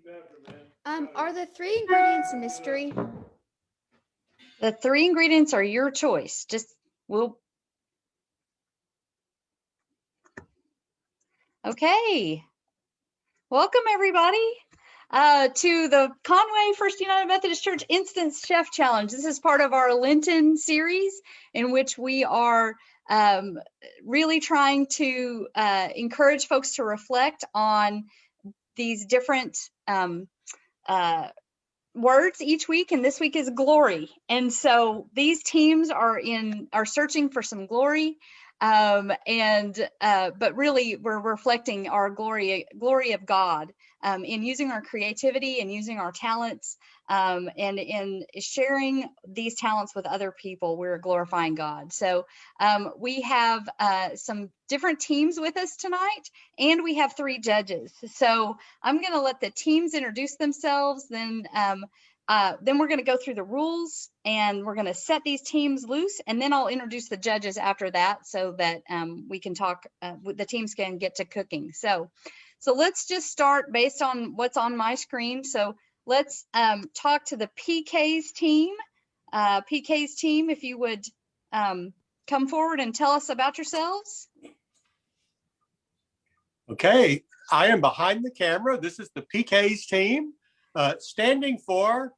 Are the 3 ingredients a mystery? The 3 ingredients are your choice. Okay. Welcome everybody to the Conway First United Methodist Church Instant Chef Challenge. This is part of our Lenten series in which we are really trying to encourage folks to reflect on these different words each week, and this week is glory. And so these teams are searching for some glory, but really we're reflecting our glory of God in using our creativity and using our talents, and in sharing these talents with other people. We're glorifying God. So we have some different teams with us tonight, and we have 3 judges. So I'm going to let the teams introduce themselves, then we're going to go through the rules, and we're going to set these teams loose, and then I'll introduce the judges after that so that we can talk, the teams can get to cooking. So let's just start based on what's on my screen. So let's talk to the PK's team. PK's team, if you would come forward and tell us about yourselves. Okay, I am behind the camera. This is the PK's team, standing for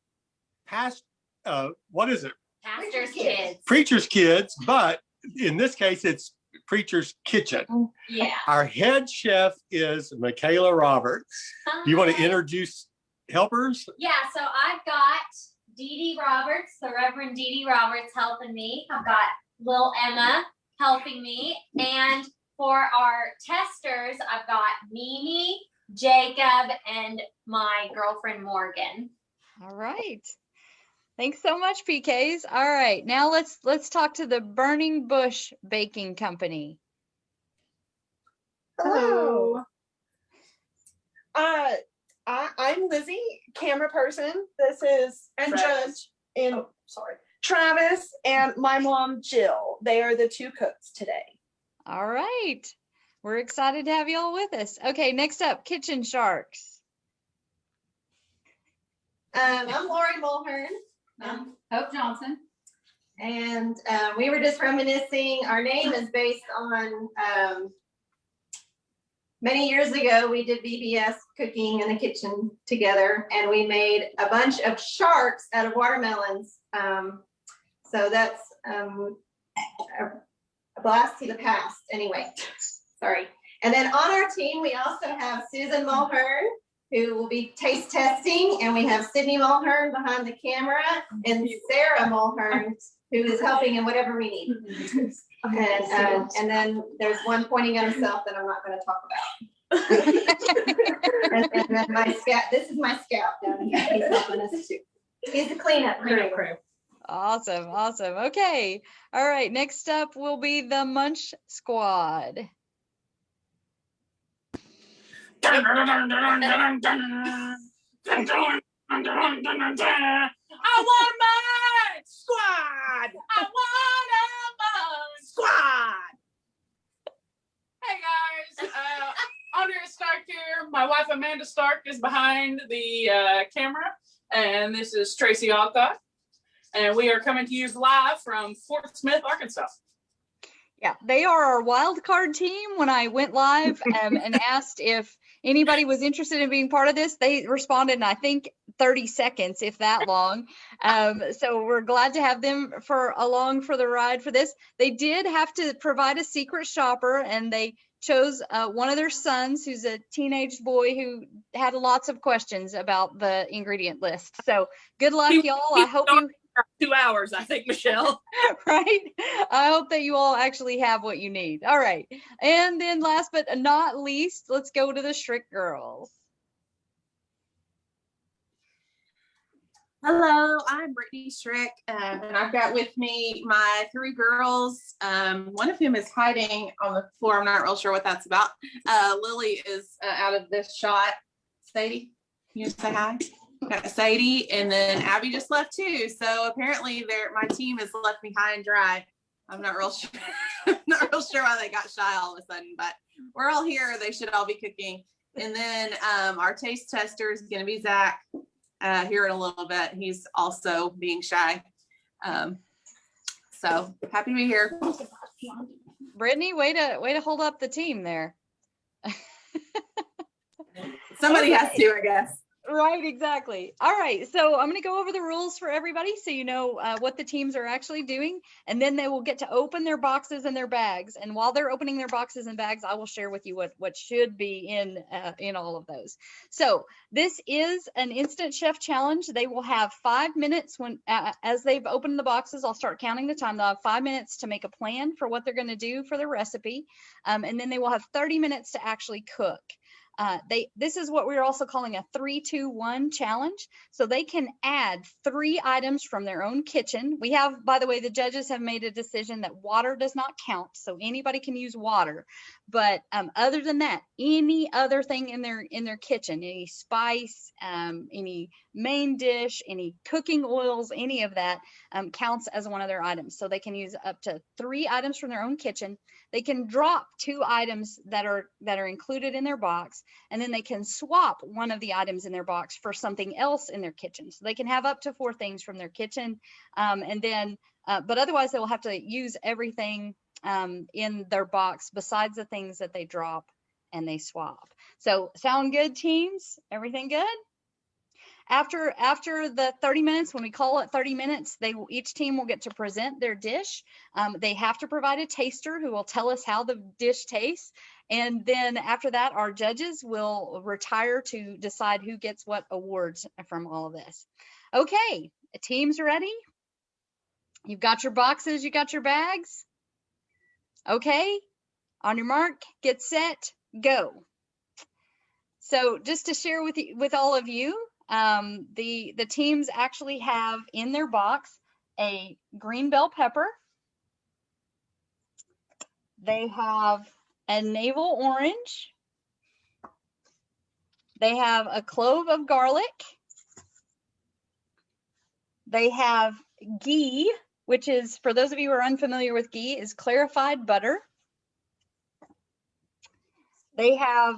what is it? Pastor's kids. Preacher's kids, but in this case, it's Preacher's Kitchen. Yeah. Our head chef is Michaela Roberts. Do you want to introduce helpers? Yeah, so I've got Dee Dee Roberts, the Reverend Dee Dee Roberts helping me. I've got Lil Emma helping me. And for our testers, I've got Mimi, Jacob, and my girlfriend Morgan. All right. Thanks so much, PKs. All right, now let's talk to the Burning Bush Baking Company. Hello. I'm Lizzie, camera person. This is Travis. Travis and my mom Jill. They are the 2 cooks today. All right. We're excited to have you all with us. Okay, next up, Kitchen Sharks. I'm Lori Mulhern. I'm Hope Johnson. And we were just reminiscing. Our name is based on many years ago, we did VBS cooking in the kitchen together, and we made a bunch of sharks out of watermelons. So that's a blast to the past. Anyway, sorry. And then on our team, we also have Susan Mulhern, who will be taste testing, and we have Sydney Mulhern behind the camera, and Sarah Mulhern, who is helping in whatever we need. And then there's one pointing at himself that I'm not going to talk about. and then my scout, this is my scout down here. He's helping us too. He's the cleanup crew. Awesome. Okay. All right. Next up will be the Munch Squad. I want a Munch Squad! I want a Munch Squad! Hey guys, Andrea Stark here. My wife Amanda Stark is behind the camera, and this is Tracy Alcott, and we are coming to you live from Fort Smith, Arkansas. Yeah, they are our wild card team. When I went live and asked if anybody was interested in being part of this, they responded in, I think, 30 seconds, if that long. So we're glad to have them along for the ride for this. They did have to provide a secret shopper, and they chose one of their sons, who's a teenage boy who had lots of questions about the ingredient list. So good luck, y'all. I hope you... 2 hours, I think, Michelle. Right? I hope that you all actually have what you need. All right. And then last but not least, let's go to the Strick girls. Hello, I'm Brittany Strick, and I've got with me my 3 girls, one of whom is hiding on the floor. I'm not real sure what that's about. Lily is out of this shot. Sadie, you say hi? Got Sadie, and then Abby just left too. So apparently my team is left me high and dry. I'm not real sure. Not real sure why they got shy all of a sudden, but we're all here. They should all be cooking. And then our taste tester is going to be Zach here in a little bit. He's also being shy. So happy to be here. Brittany, way to hold up the team there. Somebody has to, I guess. Right, exactly. All right, so I'm going to go over the rules for everybody so you know what the teams are actually doing, and then they will get to open their boxes and their bags. And while they're opening their boxes and bags, I will share with you what should be in all of those. So this is an Instant Chef Challenge. They will have 5 minutes when as they've opened the boxes. I'll start counting the time. They'll have 5 minutes to make a plan for what they're going to do for the recipe, and then they will have 30 minutes to actually cook. This is what we're also calling a 3-2-1 challenge. So they can add 3 items from their own kitchen. We have, by the way, the judges have made a decision that water does not count. So anybody can use water. But other than that, any other thing in their kitchen, any spice, any main dish, any cooking oils, any of that counts as one of their items. So they can use up to 3 items from their own kitchen. They can drop 2 items that are included in their box, and then they can swap one of the items in their box for something else in their kitchen. So they can have up to 4 things from their kitchen, and then, but otherwise they will have to use everything in their box besides the things that they drop and they swap. So sound good, teams? Everything good? After the 30 minutes, when we call it 30 minutes, each team will get to present their dish. They have to provide a taster who will tell us how the dish tastes. And then after that, our judges will retire to decide who gets what awards from all of this. Okay, teams ready? You've got your boxes, you got your bags? Okay, on your mark, get set, go. So just to share with all of you, the teams actually have in their box a green bell pepper. They have a navel orange. They have a clove of garlic. They have ghee, which is, for those of you who are unfamiliar with ghee, is clarified butter. They have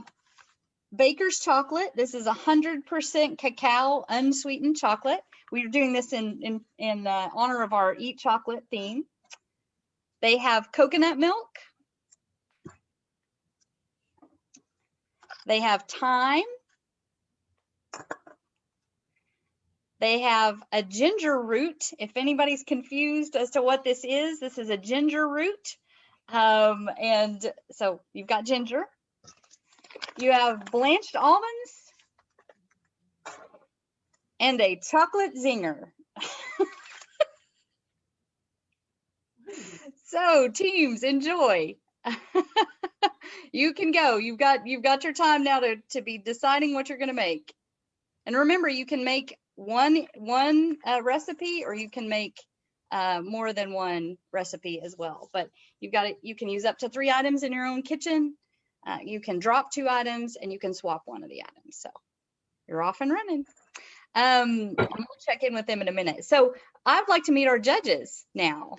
Baker's chocolate. This is 100% cacao, unsweetened chocolate. We're doing this in honor of our Eat Chocolate theme. They have coconut milk. They have thyme. They have a ginger root. If anybody's confused as to what this is a ginger root. And so you've got ginger. You have blanched almonds and a chocolate zinger. So teams, enjoy. You can go. You've got your time now to be deciding what you're going to make. And remember, you can make one recipe, or you can make more than one recipe as well. But you can use up to 3 items in your own kitchen. You can drop 2 items, and you can swap one of the items. So you're off and running. We'll check in with them in a minute. So I'd like to meet our judges now.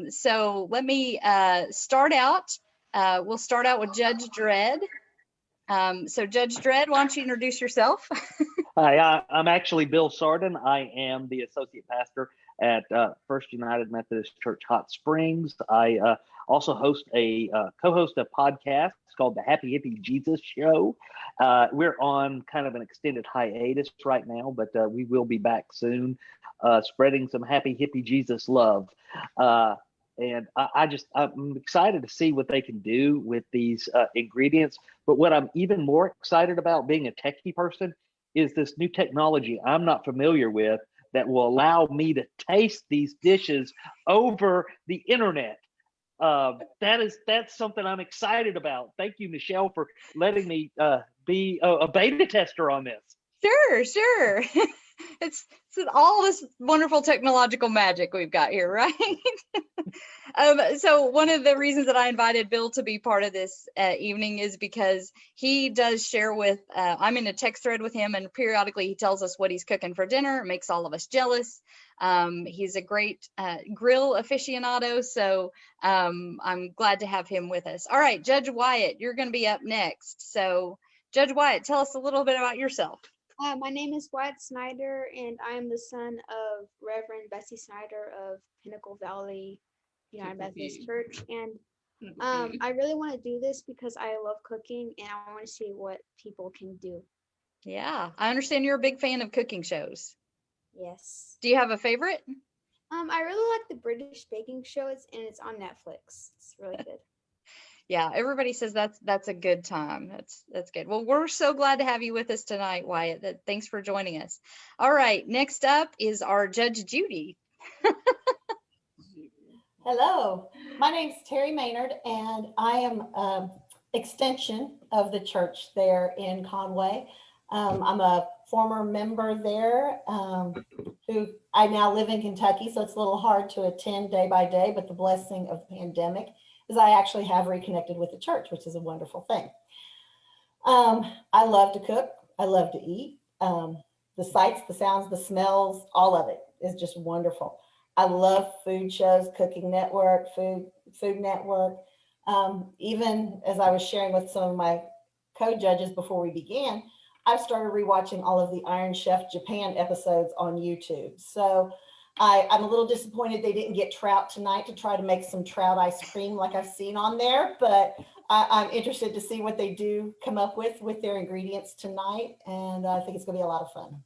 So let me start out. We'll start out with Judge Dredd. So Judge Dredd, why don't you introduce yourself? Hi, I'm actually Bill Sardin. I am the associate pastor at First United Methodist Church Hot Springs. I also co-host a podcast called the Happy Hippie Jesus Show. We're on kind of an extended hiatus right now, but we will be back soon, spreading some Happy Hippie Jesus love. And I'm excited to see what they can do with these ingredients. But what I'm even more excited about, being a techie person, is this new technology I'm not familiar with that will allow me to taste these dishes over the internet. That's something I'm excited about. Thank you, Michelle, for letting me be a beta tester on this. Sure. It's all this wonderful technological magic we've got here, right? So one of the reasons that I invited Bill to be part of this evening is because he does share with, I'm in a text thread with him, and periodically he tells us what he's cooking for dinner. It makes all of us jealous. He's a great grill aficionado, so I'm glad to have him with us. All right, Judge Wyatt, you're going to be up next. So Judge Wyatt, tell us a little bit about yourself. My name is Wyatt Snyder, and I am the son of Reverend Bessie Snyder of Pinnacle Valley United Methodist Church. And I really want to do this because I love cooking and I want to see what people can do. Yeah, I understand you're a big fan of cooking shows. Yes. Do you have a favorite? I really like the British baking show, and it's on Netflix. It's really good. Yeah, everybody says that's a good time. That's good. Well, we're so glad to have you with us tonight, Wyatt. Thanks for joining us. All right, next up is our Judge Judy. Hello, my name's Terry Maynard, and I am extension of the church there in Conway. I'm a former member there who I now live in Kentucky, so it's a little hard to attend day by day, but the blessing of the pandemic is I actually have reconnected with the church, which is a wonderful thing. I love to cook. I love to eat. The sights, the sounds, the smells, all of it is just wonderful. I love food shows, Cooking Network, Food Network. Even as I was sharing with some of my co-judges before we began, I've started rewatching all of the Iron Chef Japan episodes on YouTube. So I'm a little disappointed they didn't get trout tonight to try to make some trout ice cream like I've seen on there, but I'm interested to see what they do come up with their ingredients tonight. And I think it's gonna be a lot of fun.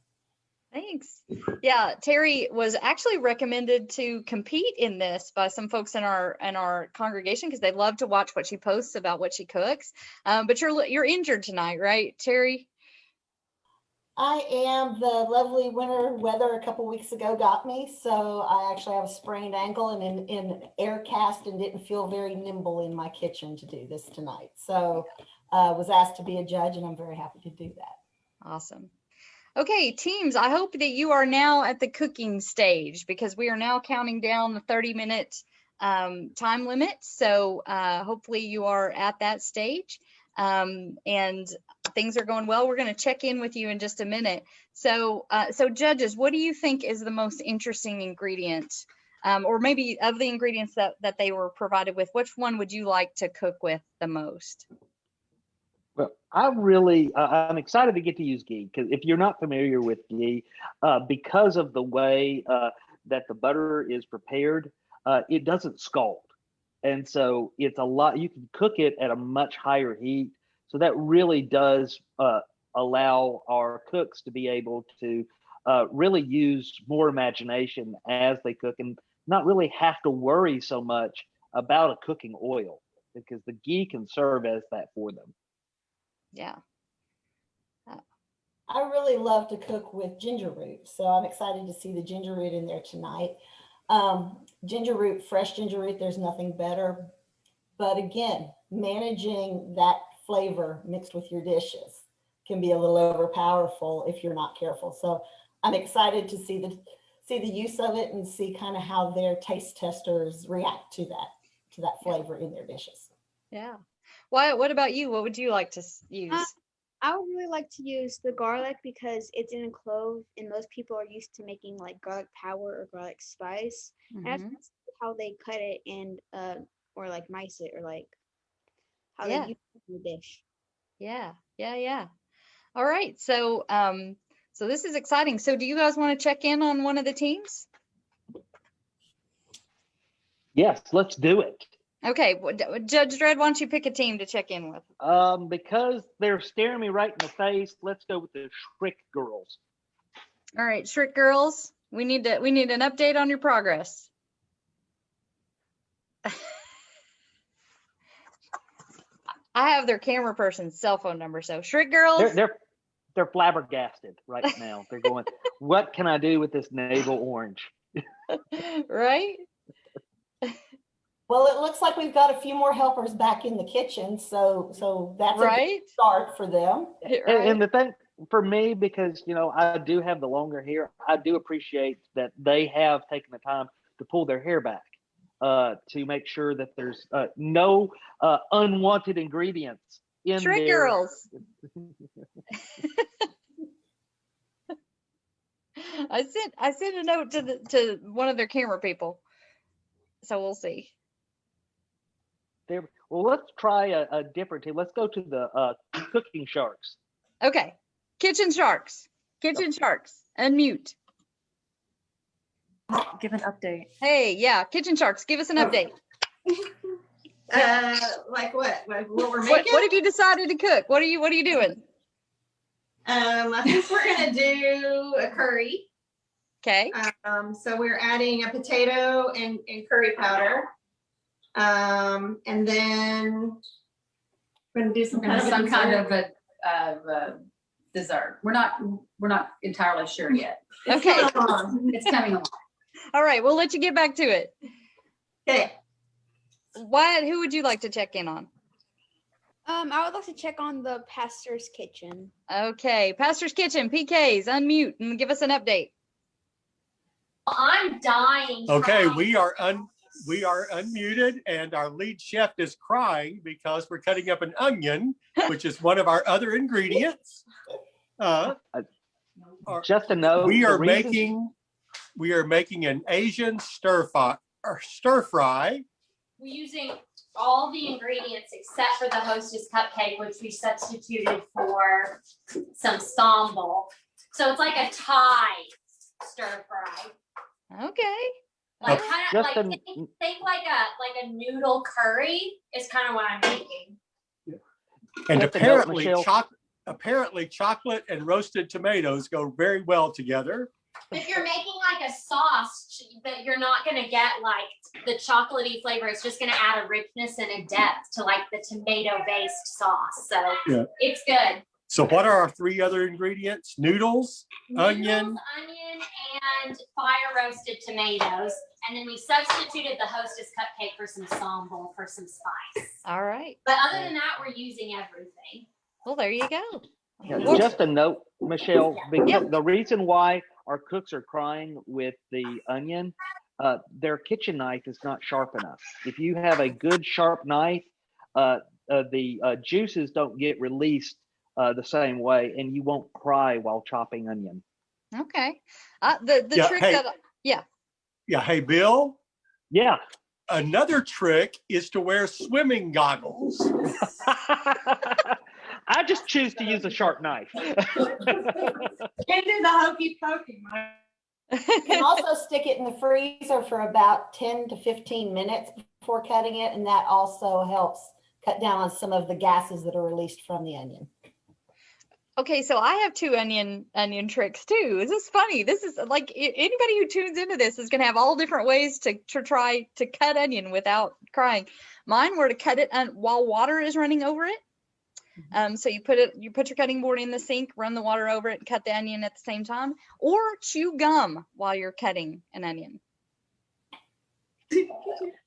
Thanks. Yeah, Terry was actually recommended to compete in this by some folks in our congregation because they love to watch what she posts about what she cooks. But you're injured tonight, right, Terry? I am. The lovely winter weather a couple weeks ago got me, so I actually have a sprained ankle and in air cast and didn't feel very nimble in my kitchen to do this tonight. So was asked to be a judge, and I'm very happy to do that. Awesome. Okay, teams, I hope that you are now at the cooking stage because we are now counting down the 30-minute time limit. So hopefully you are at that stage and things are going well. We're going to check in with you in just a minute. So, judges, what do you think is the most interesting ingredient or maybe of the ingredients that they were provided with? Which one would you like to cook with the most? Well, I'm excited to get to use ghee because if you're not familiar with ghee, because of the way that the butter is prepared, it doesn't scald. And so it's a lot, you can cook it at a much higher heat. So that really does allow our cooks to be able to really use more imagination as they cook and not really have to worry so much about a cooking oil because the ghee can serve as that for them. Yeah. I really love to cook with ginger root, so I'm excited to see the ginger root in there tonight. Ginger root, fresh ginger root, there's nothing better. But again, managing that flavor mixed with your dishes can be a little overpowerful if you're not careful. So I'm excited to see the use of it and see kind of how their taste testers react to that flavor in their dishes. Yeah. Wyatt, what about you? What would you like to use? I would really like to use the garlic because it's in a clove and most people are used to making like garlic powder or garlic spice. And I just want to see how they cut it and or like mice it or like how they use it in the dish. Yeah. All right. So so this is exciting. So do you guys want to check in on one of the teams? Yes, let's do it. Okay, Judge Dredd, why don't you pick a team to check in with? Because they're staring me right in the face, let's go with the Shriek girls. All right, Shriek girls, we need an update on your progress. I have their camera person's cell phone number, so Shriek girls. They're flabbergasted right now. They're going, what can I do with this navel orange? Right? Well, it looks like we've got a few more helpers back in the kitchen, so that's a good start for them. And the thing for me, because I do have the longer hair, I do appreciate that they have taken the time to pull their hair back to make sure that there's no unwanted ingredients in Shriek there. girls. I sent a note to one of their camera people, so we'll see. There. Well, let's try a different team. Let's go to the cooking sharks. Okay. Kitchen Sharks. Kitchen Sharks. Unmute. Give an update. Hey, yeah. Kitchen Sharks, give us an update. Like what? Like what we're making? What have you decided to cook? What are you doing? I think we're gonna do a curry. Okay. So we're adding a potato and curry powder. And then we're gonna do some kind of a dessert. We're not entirely sure yet. Okay. It's coming along. All right, we'll let you get back to it. Okay. Wyatt, who would you like to check in on? I would like to check on the pastor's kitchen. Okay, Pastor's Kitchen, PKs, unmute and give us an update. I'm dying. Okay, trying. we are unmuted, and our lead chef is crying because we're cutting up an onion, which is one of our other ingredients. Just to know, we are making an Asian stir fry. We're using all the ingredients except for the Hostess cupcake, which we substituted for some sambal. So it's like a Thai stir fry. Okay. Like kind of like think like a noodle curry is kind of what I'm making. And apparently chocolate and roasted tomatoes go very well together. If you're making like a sauce, that you're not going to get like the chocolatey flavor. It's just going to add a richness and a depth to like the tomato-based sauce. So it's good. So what are our three other ingredients? Noodles, onion, and fire roasted tomatoes. And then we substituted the Hostess cupcake for some sambal for some spice. All right. But other than that, we're using everything. Well, there you go. Yeah, just a note, Michelle, because the reason why our cooks are crying with the onion, their kitchen knife is not sharp enough. If you have a good sharp knife, the juices don't get released the same way, and you won't cry while chopping onion. Okay. The trick Yeah. Hey, Bill. Yeah. Another trick is to wear swimming goggles. I just choose to use a sharp knife. Can't do the hokey pokey. You can also stick it in the freezer for about 10 to 15 minutes before cutting it, and that also helps cut down on some of the gases that are released from the onion. Okay, so I have two onion tricks too. This is funny. This is like anybody who tunes into this is going to have all different ways to try to cut onion without crying. Mine were to cut it while water is running over it. So you put your cutting board in the sink, run the water over it, and cut the onion at the same time, or chew gum while you're cutting an onion.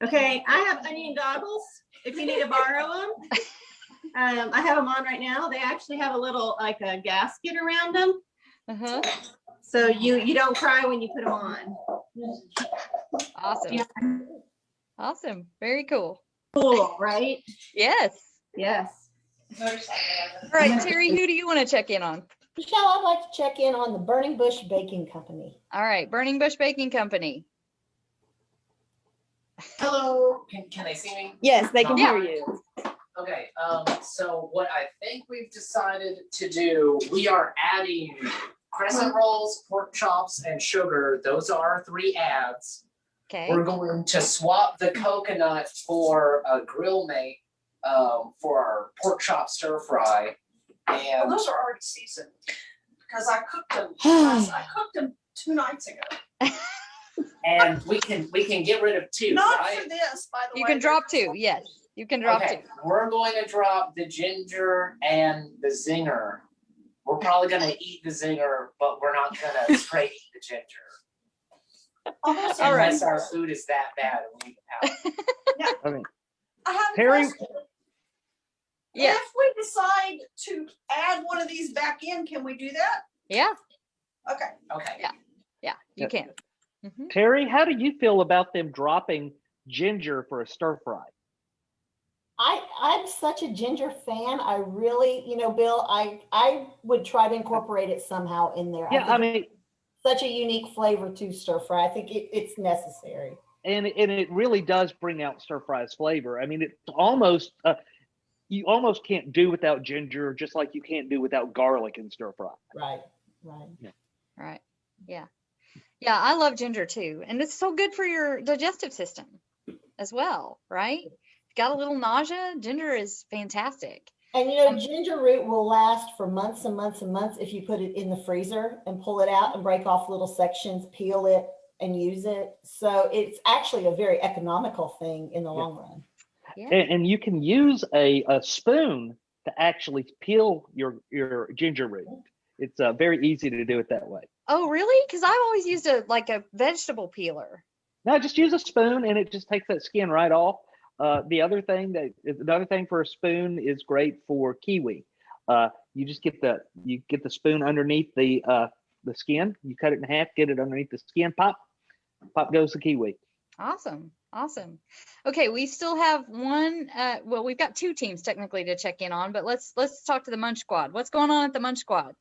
Okay, I have onion goggles if you need to borrow them. I have them on right now. They actually have a little like a gasket around them. So you don't cry when you put them on. Awesome. Yeah. Awesome. Very cool. Cool, right? Yes. Yes. All right, Terry, who do you want to check in on? Michelle, I'd like to check in on the Burning Bush Baking Company. All right, Burning Bush Baking Company. Hello. Can they see me? Yes, they can hear you. Okay, so what I think we've decided to do, we are adding crescent rolls, pork chops, and sugar. Those are our three adds. Okay. We're going to swap the coconut for a grill mate for our pork chop stir fry. And those are already seasoned because I cooked them. I cooked them 2 nights ago. And we can get rid of 2. Not right? for this, by the way. You can drop 2. Yes, you can drop 2. We're going to drop the ginger and the zinger. We're probably going to eat the zinger, but we're not going to straight eat the ginger. Unless our food is that bad and we eat it out. Okay. I have Terry, a question. Yeah. If we decide to add one of these back in, can we do that? Yeah. Okay. Okay. Yeah, you can. Terry, how do you feel about them dropping ginger for a stir fry? I'm such a ginger fan. I really, Bill, I would try to incorporate it somehow in there. Yeah, I mean, such a unique flavor to stir fry. I think it's necessary. and it really does bring out stir fry's flavor. I mean, it's almost you almost can't do without ginger, just like you can't do without garlic in stir fry. Right. Right. Yeah. Yeah, I love ginger too. And it's so good for your digestive system as well, right? If you got a little nausea, ginger is fantastic. And you know, ginger root will last for months and months and months if you put it in the freezer and pull it out and break off little sections, peel it and use it. So it's actually a very economical thing in the long run. Yeah. And you can use a spoon to actually peel your ginger root. It's very easy to do it that way. Oh, really? Because I've always used a vegetable peeler. No, just use a spoon and it just takes that skin right off. Another thing for a spoon is great for kiwi. You just get the spoon underneath the skin. You cut it in half, get it underneath the skin. Pop goes the kiwi. Awesome. Okay, we still have one. Well, we've got two teams technically to check in on, but let's talk to the Munch Squad. What's going on at the Munch Squad?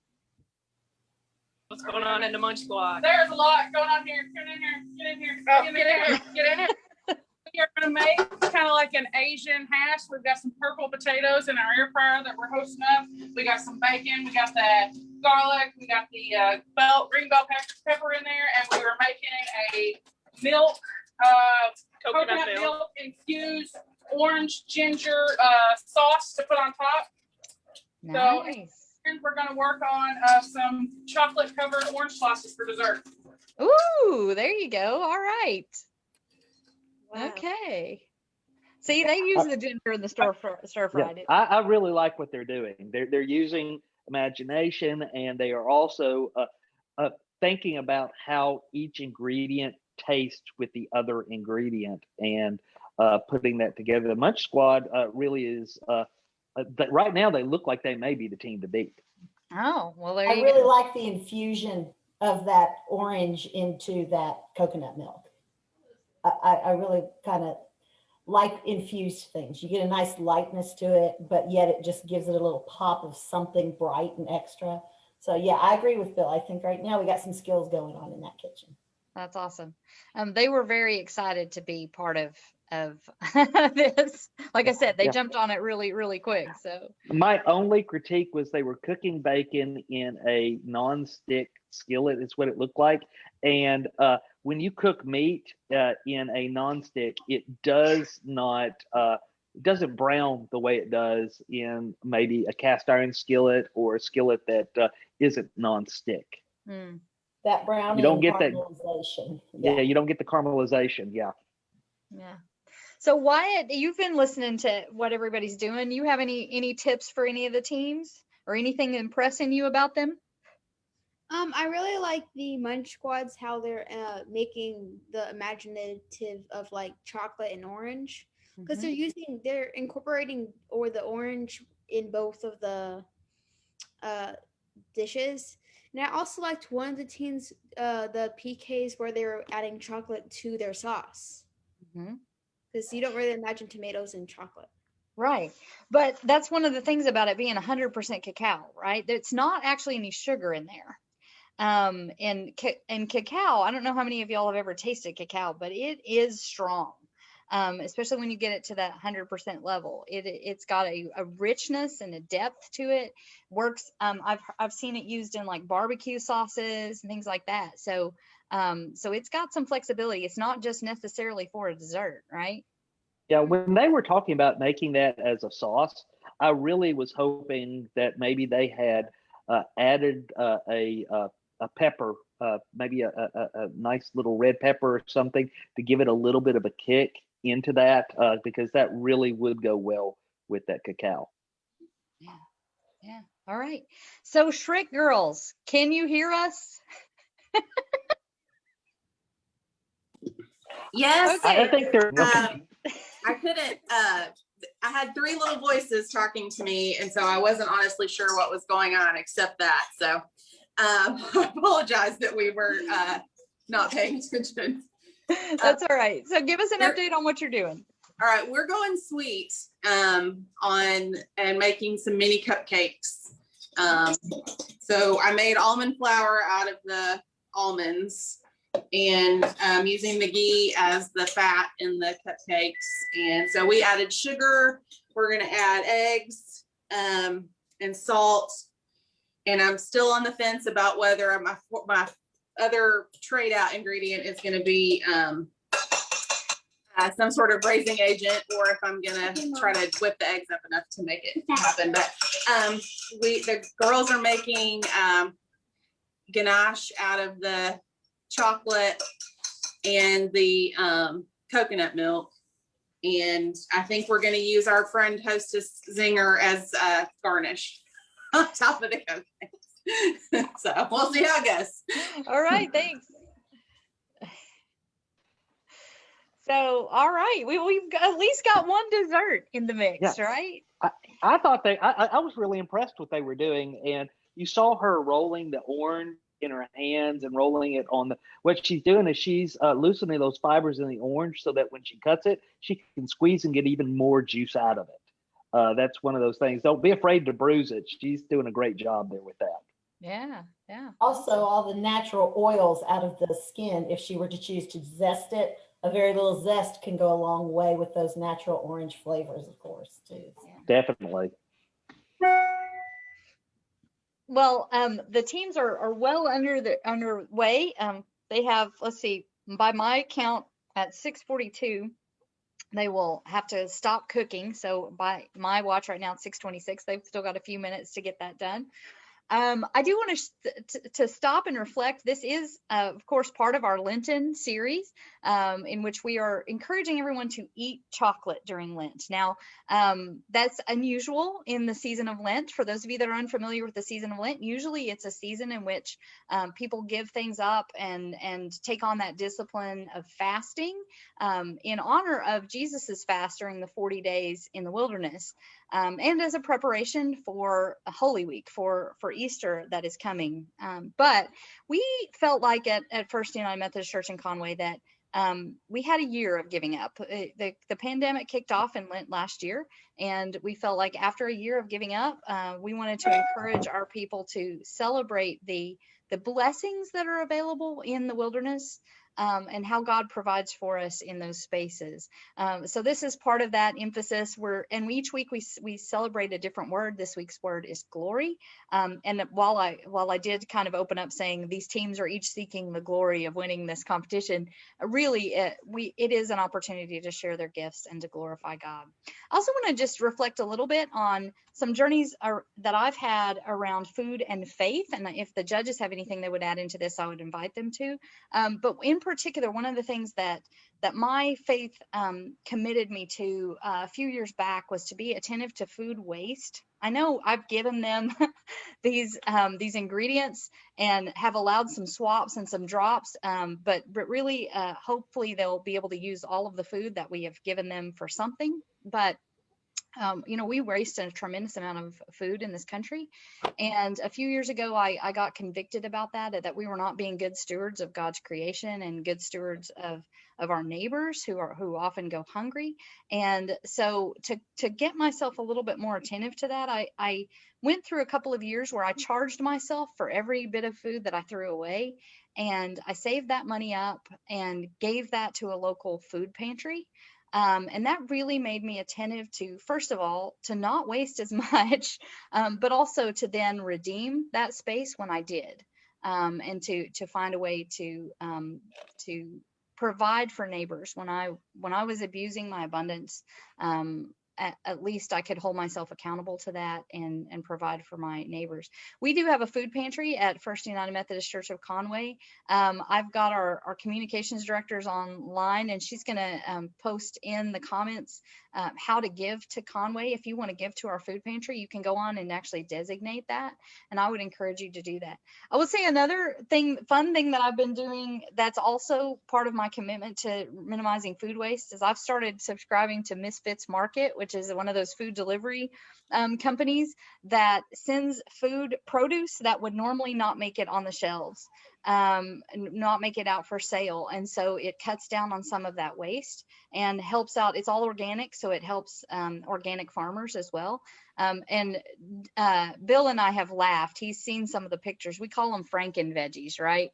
What's going on in the Munch Squad? There's a lot going on here. Get in here. Get in here. Oh, get in here. We're gonna make kind of like an Asian hash. We've got some purple potatoes in our air fryer that we're hosting up. We got some bacon. We got the garlic. We got the green bell pepper in there, and we were making a milk, coconut milk infused orange ginger sauce to put on top. Nice. So, and we're going to work on some chocolate covered orange slices for dessert. Ooh, there you go. All right. Wow. Okay. See, they use the ginger in the stir fried. Yeah, I really like what they're doing. They're using imagination, and they are also thinking about how each ingredient tastes with the other ingredient and putting that together. The Munch Squad really is. Right now, they look like they may be the team to beat. Oh, well, there I you really go. like the infusion of that orange into that coconut milk. I really kind of like infused things. You get a nice lightness to it, but yet it just gives it a little pop of something bright and extra. So yeah, I agree with Bill. I think right now we got some skills going on in that kitchen. That's awesome. They were very excited to be part of this. Like I said, they jumped on it really, really quick. So my only critique was they were cooking bacon in a non-stick skillet. Is what it looked like. And when you cook meat in a non-stick, it does not doesn't brown the way it does in maybe a cast iron skillet or a skillet that isn't non-stick. That browning, you don't get that caramelization. Yeah, you don't get the caramelization. Yeah. So Wyatt, you've been listening to what everybody's doing. You have any tips for any of the teams or anything impressing you about them? I really like the Munch Squads, how they're making the imaginative of like chocolate and orange, because they're incorporating the orange in both of the dishes. And I also liked one of the teams, the PKs, where they were adding chocolate to their sauce. Because you don't really imagine tomatoes in chocolate. Right. But that's one of the things about it being 100% cacao, right? It's not actually any sugar in there. And cacao, I don't know how many of y'all have ever tasted cacao, but it is strong. Especially when you get it to that 100% level. It's got a richness and a depth to it. Works. I've seen it used in like barbecue sauces and things like that. So it's got some flexibility. It's not just necessarily for a dessert, right? Yeah, when they were talking about making that as a sauce, I really was hoping that maybe they had added a pepper, maybe a nice little red pepper or something to give it a little bit of a kick into that, because that really would go well with that cacao. Yeah. All right. So Shrek girls, can you hear us? Yes. Okay. I think they're I couldn't I had three little voices talking to me, and so I wasn't honestly sure what was going on except that. So I apologize that we were not paying attention. That's all right. So give us an update on what you're doing. All right, we're going sweet on and making some mini cupcakes. So I made almond flour out of the almonds, and using the ghee as the fat in the cupcakes. And so we added sugar. We're gonna add eggs and salt. And I'm still on the fence about whether my other trade out ingredient is gonna be some sort of raising agent, or if I'm gonna try to whip the eggs up enough to make it happen. But the girls are making ganache out of the chocolate and the coconut milk, and I think we're going to use our friend hostess zinger as garnish on top of the cupcakes. So we'll see how it goes. All right, thanks. So, all right, we've at least got one dessert in the mix, right? I thought I was really impressed with what they were doing, and you saw her rolling the orange in her hands and rolling it on what she's doing is she's loosening those fibers in the orange so that when she cuts it, she can squeeze and get even more juice out of it. That's one of those things. Don't be afraid to bruise it. She's doing a great job there with that. Yeah. Also, all the natural oils out of the skin, if she were to choose to zest it, a very little zest can go a long way with those natural orange flavors, of course, too. Definitely. Well, the teams are well underway. They have, let's see, by my count at 6:42, they will have to stop cooking. So by my watch right now, it's 6:26. They've still got a few minutes to get that done. I do want to stop and reflect. This is, of course, part of our Lenten series, in which we are encouraging everyone to eat chocolate during Lent. Now, that's unusual in the season of Lent. For those of you that are unfamiliar with the season of Lent, usually it's a season in which people give things up and take on that discipline of fasting in honor of Jesus's fast during the 40 days in the wilderness. And as a preparation for a Holy Week, for Easter that is coming. But we felt like at First United Methodist Church in Conway that we had a year of giving up. The pandemic kicked off in Lent last year, and we felt like after a year of giving up, we wanted to encourage our people to celebrate the blessings that are available in the wilderness. And how God provides for us in those spaces. So this is part of that emphasis. Each week we celebrate a different word. This week's word is glory. And while I did kind of open up saying these teams are each seeking the glory of winning this competition, really it is an opportunity to share their gifts and to glorify God. I also want to just reflect a little bit on some journeys that I've had around food and faith. And if the judges have anything they would add into this, I would invite them to. But in particular, one of the things that my faith committed me to a few years back was to be attentive to food waste. I know I've given them these ingredients and have allowed some swaps and some drops, but really, hopefully they'll be able to use all of the food that we have given them for something. But we waste a tremendous amount of food in this country. And a few years ago, I got convicted about that we were not being good stewards of God's creation and good stewards of our neighbors who often go hungry. And so to get myself a little bit more attentive to that, I went through a couple of years where I charged myself for every bit of food that I threw away. And I saved that money up and gave that to a local food pantry. And that really made me attentive to, first of all, to not waste as much, but also to then redeem that space when I did, and to find a way to provide for neighbors when I was abusing my abundance. At least I could hold myself accountable to that and provide for my neighbors. We do have a food pantry at First United Methodist Church of Conway. I've got our communications directors online, and she's going to post in the comments how to give to Conway. If you want to give to our food pantry, you can go on and actually designate that. And I would encourage you to do that. I would say another fun thing that I've been doing that's also part of my commitment to minimizing food waste is I've started subscribing to Misfits Market, which is one of those food delivery companies that sends food produce that would normally not make it on the shelves. not make it out for sale. And so it cuts down on some of that waste and helps out. It's all organic, so it helps organic farmers as well. And Bill and I have laughed. He's seen some of the pictures. We call them Franken Veggies, right,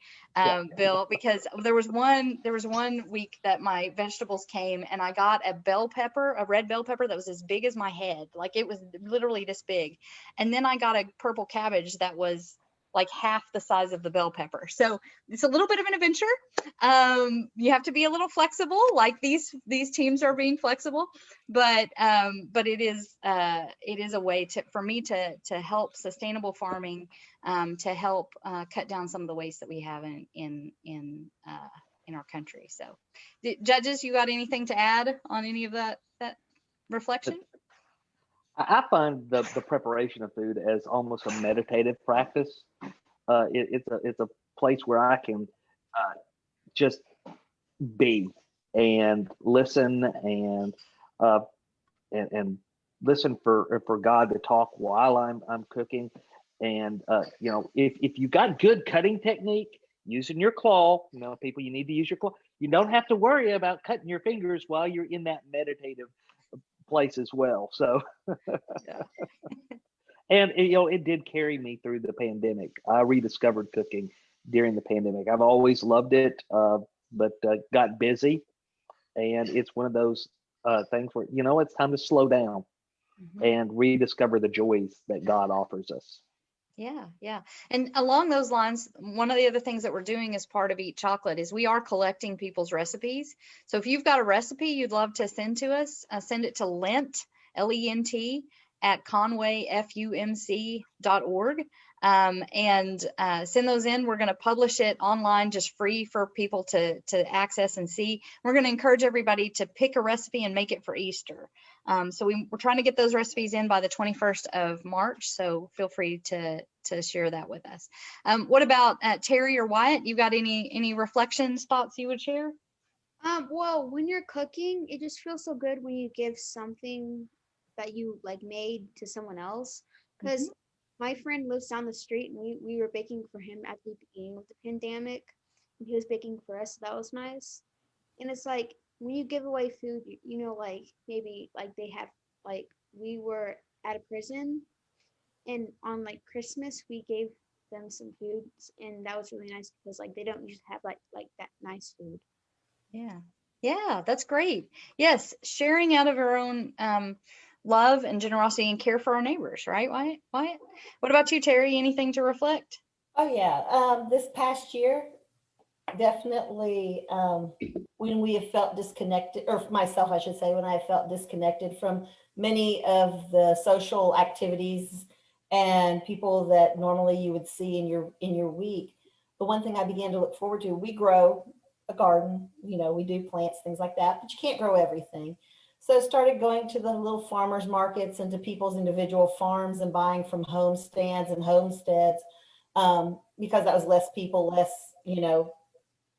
Bill? Because there was one week that my vegetables came and I got a red bell pepper that was as big as my head. Like it was literally this big. And then I got a purple cabbage that was like half the size of the bell pepper. So it's a little bit of an adventure. You have to be a little flexible, like these teams are being flexible, but it is a way for me to help sustainable farming, to help cut down some of the waste that we have in our country. So judges, you got anything to add on any of that reflection? I find the preparation of food as almost a meditative practice. It's a place where I can just be and listen and listen for God to talk while I'm cooking. And if you got good cutting technique, using your claw, people, you need to use your claw. You don't have to worry about cutting your fingers while you're in that meditative place as well. So and it did carry me through the pandemic. I rediscovered cooking during the pandemic. I've always loved it, but got busy, and it's one of those things where it's time to slow down and rediscover the joys that God offers us. Yeah. And along those lines, one of the other things that we're doing as part of Eat Chocolate is we are collecting people's recipes. So if you've got a recipe you'd love to send to us, send it to Lent, Lent, at conwayfumc.org. And send those in. We're going to publish it online, just free for people to access and see. We're going to encourage everybody to pick a recipe and make it for Easter. So we're trying to get those recipes in by the 21st of March. So feel free to share that with us. What about Terry or Wyatt? You got any reflections, thoughts you would share? Well, when you're cooking, it just feels so good when you give something that you made to someone else. Because my friend lives down the street, and we were baking for him at the beginning of the pandemic, and he was baking for us. So that was nice. And it's like when you give away food, maybe they have we were at a prison, and on Christmas we gave them some food, and that was really nice because they don't usually have like that nice food. Yeah, that's great. Yes, sharing out of our own love and generosity and care for our neighbors, right, Wyatt? What about you, Terry? Anything to reflect? Oh yeah, this past year, definitely when we have felt disconnected, or myself, I should say, when I felt disconnected from many of the social activities and people that normally you would see in your week. The one thing I began to look forward to, we grow a garden, we do plants, things like that, but you can't grow everything. So I started going to the little farmers markets and to people's individual farms and buying from homestands and homesteads, because that was less people, less,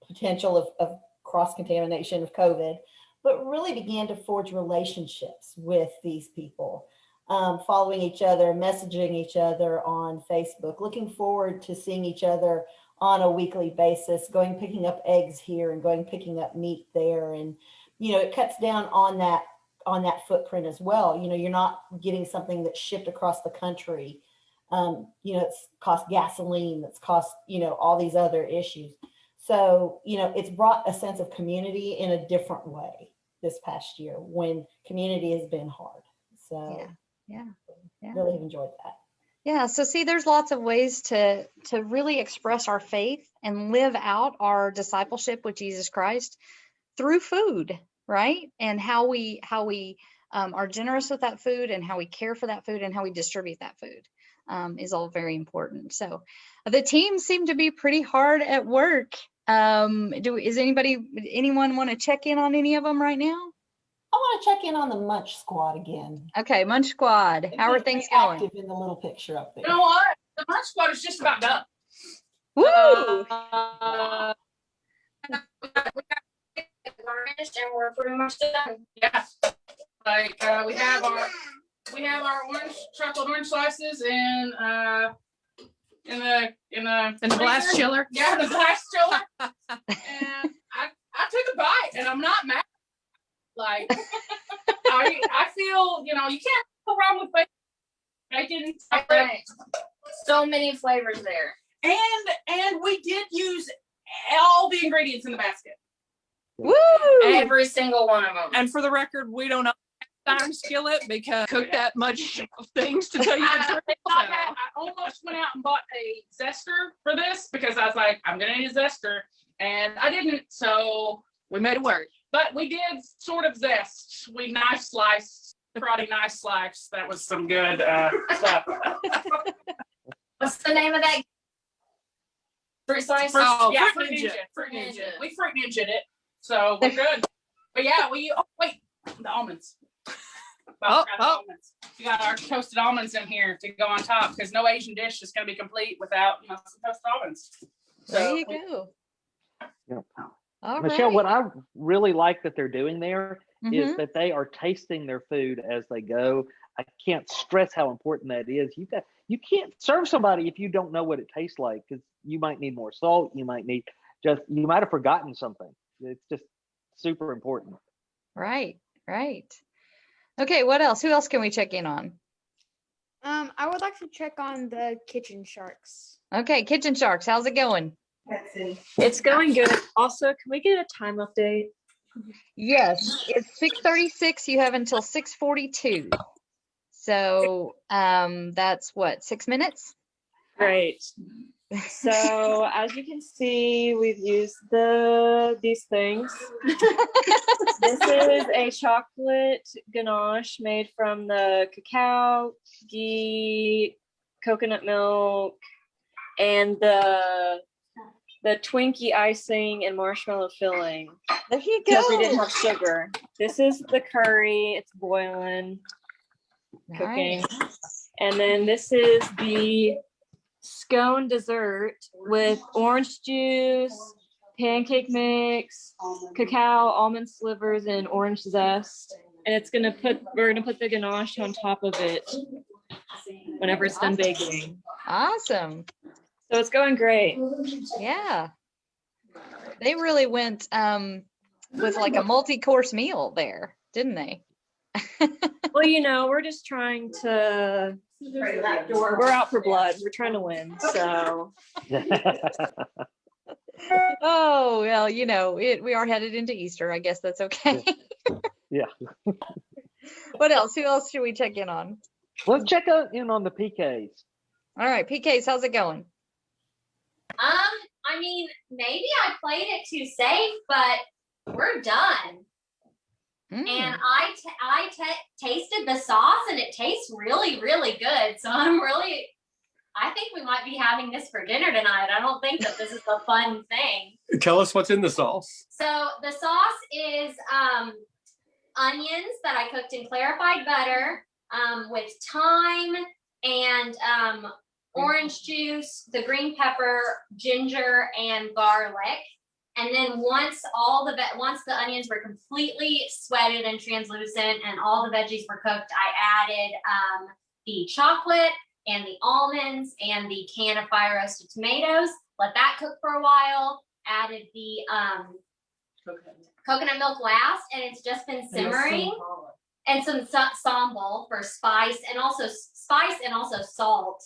potential of cross-contamination of COVID, but really began to forge relationships with these people, following each other, messaging each other on Facebook, looking forward to seeing each other on a weekly basis, picking up eggs here and picking up meat there. And, it cuts down on that footprint as well. You're not getting something that's shipped across the country. It's cost gasoline, that's cost, all these other issues. So, it's brought a sense of community in a different way this past year when community has been hard. So yeah. Really have enjoyed that. Yeah, so see, there's lots of ways to really express our faith and live out our discipleship with Jesus Christ through food, right? And how we are generous with that food, and how we care for that food, and how we distribute that food is all very important. So the team seem to be pretty hard at work. Anyone want to check in on any of them right now? I want to check in on the Munch Squad again. Okay, Munch Squad. How are things going? Active in the little picture up there. You know what? The Munch Squad is just about done. Woo! We got garnished and we're pretty much done. Yeah. We have our chocolate orange slices and in the glass freezer. chiller. Yeah, the glass chiller. And I took a bite, and I'm not mad. Like I feel, you can't go wrong with bacon. Right. So many flavors there. And we did use all the ingredients in the basket. Woo! Every single one of them. And for the record, we don't know iron skillet because cook that much of things to tell you the truth. I almost went out and bought a zester for this because I was like, I'm gonna need a zester, and I didn't. So We made it work. but we did sort of zest. We knife sliced, karate knife slice. That was some good stuff. What's the name of that? Fruit slice? Yeah, Fruit fruit ninja. Fruit ninja. We fruit ninja'd it, so we're good. But yeah, wait, the almonds. Forgot the almonds. We got our toasted almonds in here to go on top because no Asian dish is going to be complete without some toasted almonds. There you go. Yeah. All Michelle, right. what I really like that they're doing there is Mhm. that they are tasting their food as they go. I can't stress how important that is. You can't serve somebody if you don't know what it tastes like, because you might need more salt. You might have forgotten something. It's just super important. Right. Okay, what else? Who else can we check in on? I would like to check on the kitchen sharks. Okay, Kitchen Sharks, how's it going? It's going good. Also, can we get a time update? Yes, it's 6:36. You have until 6:42. So that's what, 6 minutes? Great. So as you can see, we've used these things. This is a chocolate ganache made from the cacao, ghee, coconut milk, and the Twinkie icing and marshmallow filling. There you Because we go. didn't have sugar. This is the curry. It's boiling, cooking. Nice. And then this is the scone dessert with orange juice, pancake mix, cacao, almond slivers, and orange zest. And we're gonna put the ganache on top of it whenever it's done baking. Awesome. So it's going great. Yeah. They really went with like a multi-course meal there, didn't they? Well, we're just trying to. We're out for blood. We're trying to win. So. Oh, well, we are headed into Easter. I guess that's okay. Yeah. What else? Who else should we check in on? Let's check in on the PKs. All right, PKs, how's it going? I mean, maybe I played it too safe, but we're done. And I tasted the sauce, and it tastes really, really good. So I think we might be having this for dinner tonight. I don't think that this is a fun thing. Tell us what's in the sauce. So the sauce is onions that I cooked in clarified butter with thyme and orange juice, the green pepper, ginger, and garlic. And then once the onions were completely sweated and translucent and all the veggies were cooked, I added the chocolate and the almonds and the can of fire roasted tomatoes. Let that cook for a while. Added the coconut milk last, and it's just been simmering. And some sambal for spice and also salt.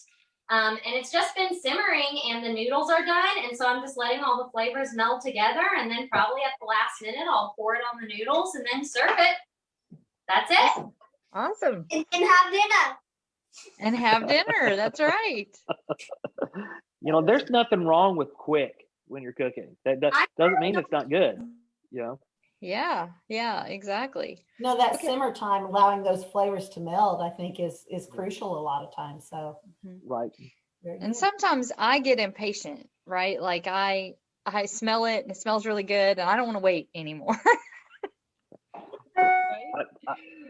And it's just been simmering, and the noodles are done. And so I'm just letting all the flavors meld together, and then probably at the last minute, I'll pour it on the noodles and then serve it. That's it. Awesome. And have dinner. And have dinner. That's right. There's nothing wrong with quick when you're cooking. That doesn't mean it's not good. Yeah, exactly. No, that simmer time, allowing those flavors to meld, I think is crucial a lot of times. So. Right. And sometimes I get impatient, right? Like I smell it and it smells really good and I don't want to wait anymore.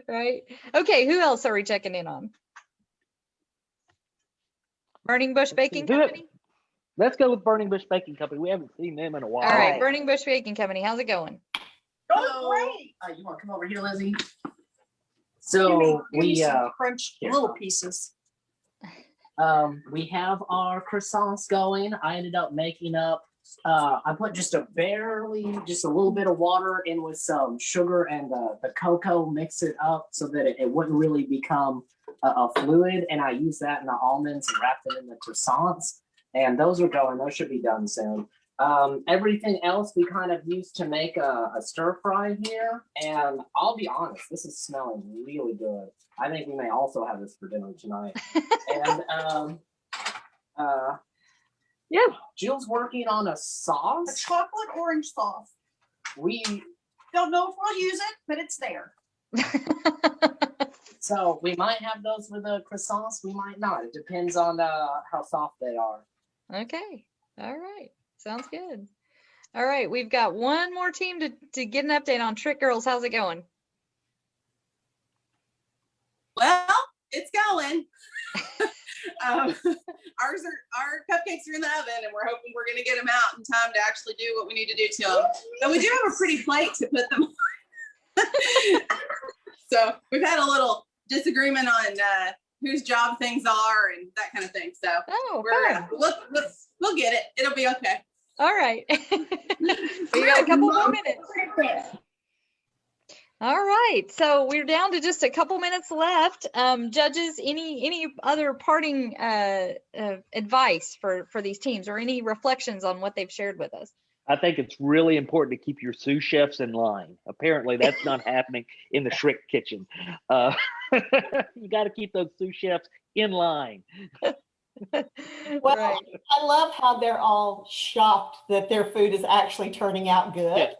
Right? Okay, who else are we checking in on? Burning Bush Baking Company? Let's go with Burning Bush Baking Company. We haven't seen them in a while. All right, Burning Bush Baking Company, how's it going? Oh, great. You want to come over here, Lizzie? So we crunched little pieces. We have our croissants going. I ended up making up, I put just a little bit of water in with some sugar and the cocoa, mix it up so that it wouldn't really become a fluid. And I use that in the almonds and wrap them in the croissants. And those are going, those should be done soon. Everything else we kind of used to make a stir fry here. And I'll be honest, this is smelling really good. I think we may also have this for dinner tonight. And yeah, Jill's working on a sauce. A chocolate orange sauce. We don't know if we'll use it, but it's there. So we might have those with the croissants. We might not. It depends on how soft they are. Okay. All right. Sounds good. All right. We've got one more team to get an update on. Trick Girls, how's it going? Well, it's going. Our cupcakes are in the oven, and we're hoping we're going to get them out in time to actually do what we need to do to them. But we do have a pretty plate to put them on. So we've had a little disagreement on whose job things are and that kind of thing. So we'll get it. It'll be okay. All right. We got a couple more minutes. All right, so we're down to just a couple minutes left. Judges, any other parting advice for these teams, or any reflections on what they've shared with us? I think it's really important to keep your sous chefs in line. Apparently, that's not happening in the Shrek kitchen. You got to keep those sous chefs in line. Well, right. I love how they're all shocked that their food is actually turning out good.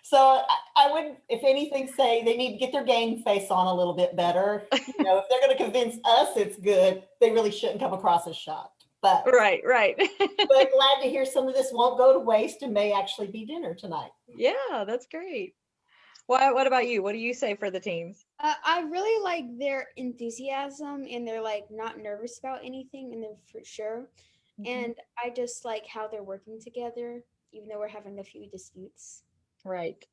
So I would, if anything, say they need to get their game face on a little bit better. You know, if they're going to convince us it's good, they really shouldn't come across as shocked. But right. But glad to hear some of this won't go to waste and may actually be dinner tonight. Yeah, that's great. What about you? What do you say for the teams? I really like their enthusiasm, and they're like not nervous about anything, and they're for sure. Mm-hmm. And I just like how they're working together, even though we're having a few disputes. Right.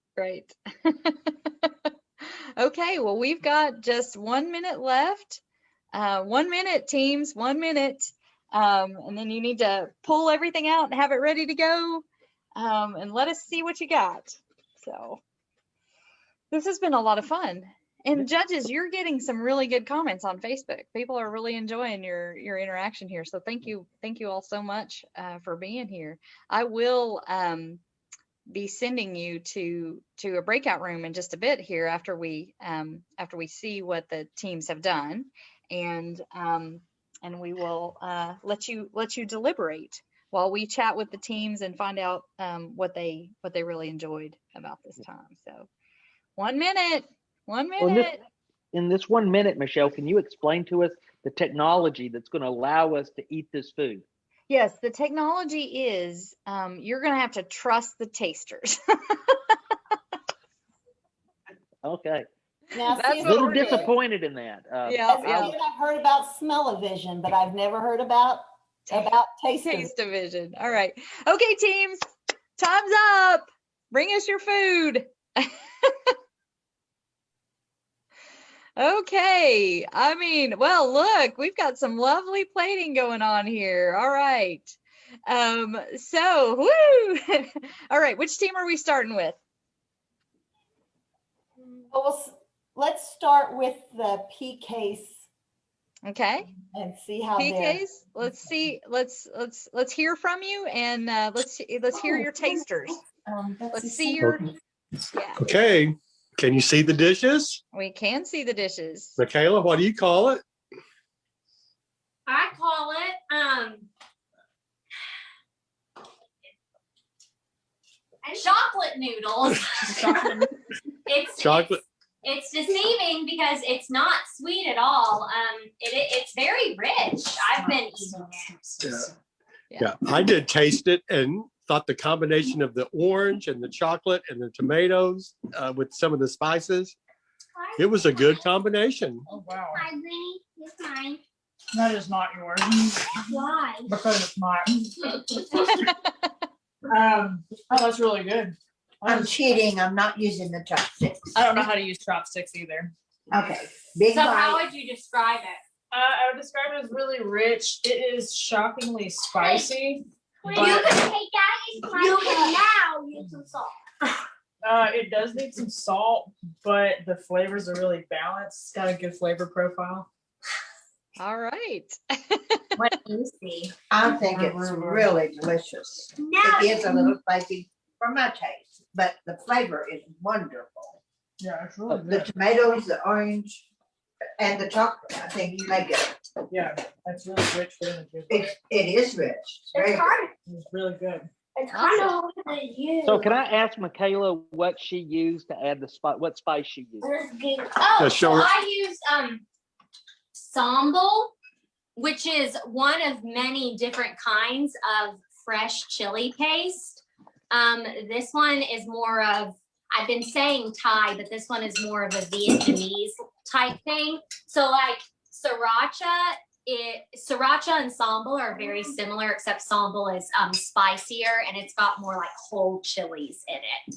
Okay, well, we've got just 1 minute left. 1 minute, teams, 1 minute. And then you need to pull everything out and have it ready to go. And let us see what you got. So this has been a lot of fun. And judges, you're getting some really good comments on Facebook. People are really enjoying your interaction here. So thank you all so much for being here. I will be sending you to a breakout room in just a bit here after we see what the teams have done, and we will let you deliberate while we chat with the teams and find out what they really enjoyed about this time. So 1 minute. Well, in this 1 minute, Michelle, can you explain to us the technology that's going to allow us to eat this food? Yes, the technology is you're going to have to trust the tasters. Okay. Now, a little disappointed in that. I've heard about smell-o-vision, but I've never heard about taste-o-vision. All right. Okay, teams, time's up. Bring us your food. Okay, I mean, well, look, we've got some lovely plating going on here. All right. So, woo! All right, which team are we starting with? Well, let's start with the PKs. Okay. And see how PKs. Let's see. Let's hear from you, and let's hear your tasters. Let's see your. Yeah. Okay. Can you see the dishes? We can see the dishes. Michaela, what do you call it? I call it chocolate noodles. It's chocolate. It's deceiving because it's not sweet at all. It's very rich. I've been eating it. Yeah, I did taste it and thought the combination of the orange and the chocolate and the tomatoes with some of the spices, it was a good combination. Oh, wow. Hi, Granny. It's mine. That is not yours. Why? Because it's mine. Oh, that's really good. I'm cheating. I'm not using the chopsticks. I don't know how to use chopsticks either. Okay. Big so bite. how would you describe it? I would describe it as really rich. It is shockingly spicy. You can take out you can now use some salt. It does need some salt, but the flavors are really balanced. It's got a good flavor profile. All right. What do you see? I think it's really delicious. It is a little spicy for my taste, but the flavor is wonderful. Yeah, it's really The good. tomatoes, the orange, and the chocolate, I think you make it. Yeah, that's really rich. It is rich. It's very good. It's really good. It's kind of hard to use. So can I ask Michaela what she used to add the spice? What spice she used? Oh, show so her. I used sambal, which is one of many different kinds of fresh chili paste. This one is more of, I've been saying Thai, but this one is more of a Vietnamese type thing. So like sriracha and sambal are very similar, except sambal is spicier and it's got more like whole chilies in it.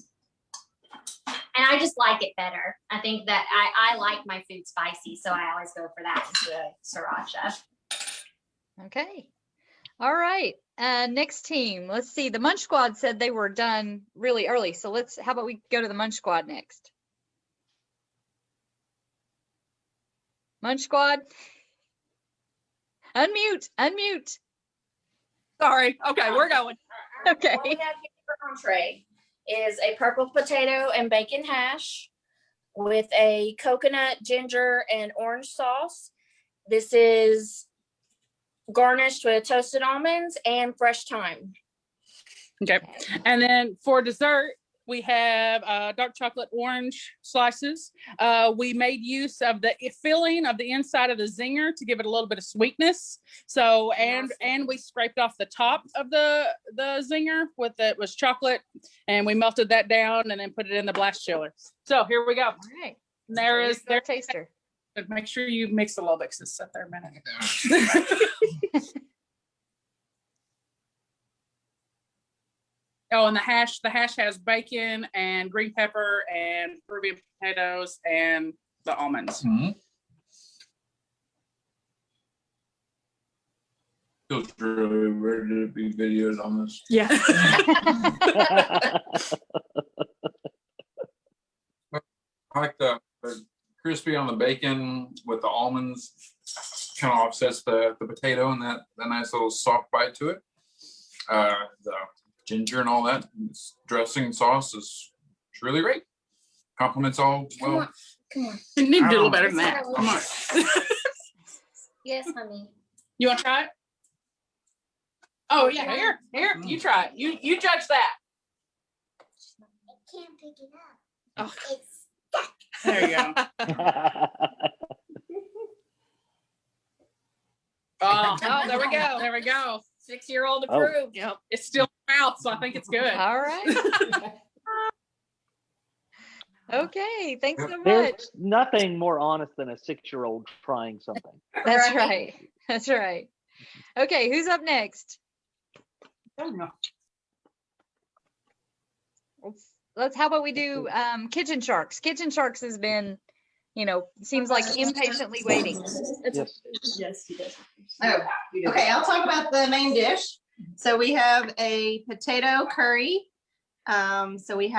And I just like it better. I think that I like my food spicy, so I always go for that instead of sriracha. Okay. All right. Next team. Let's see. The Munch Squad said they were done really early. So how about we go to the Munch Squad next? Munch Squad. Unmute. Sorry. Okay, we're going. Okay. What we have here for entree is a purple potato and bacon hash with a coconut, ginger, and orange sauce. This is garnished with toasted almonds and fresh thyme. Okay. And then for dessert, we have dark chocolate orange slices. We made use of the filling of the inside of the zinger to give it a little bit of sweetness. So, and we scraped off the top of the zinger with it was chocolate, and we melted that down and then put it in the blast chiller. So here we go. All right. There is their taster. But make sure you mix a little bit because it's set there a minute. Oh, and the hash has bacon and green pepper and Peruvian potatoes and the almonds. Feels really weird to be videos on this. Yeah. I like the crispy on the bacon with the almonds. Kind of offsets the potato and that nice little soft bite to it. The ginger and all that dressing and sauce is really great. Compliments all well. Come on. You need to do a little better than that. Come on. Yes, honey. You want to try it? Oh yeah, here. You try it. You judge that. I can't pick it up. Oh. It's stuck. There you go. Oh, there we go. There we go. 6-year-old Oh. approved. Yep. It's still in my mouth, so I think it's good. All right. Okay. Thanks so much. There's nothing more honest than a 6-year-old trying something. That's right. That's right. Okay. Who's up next? How about we do Kitchen Sharks? Kitchen Sharks has been, seems like impatiently waiting. Yes, he does. Oh, okay, I'll talk about the main dish. So we have a potato curry. So we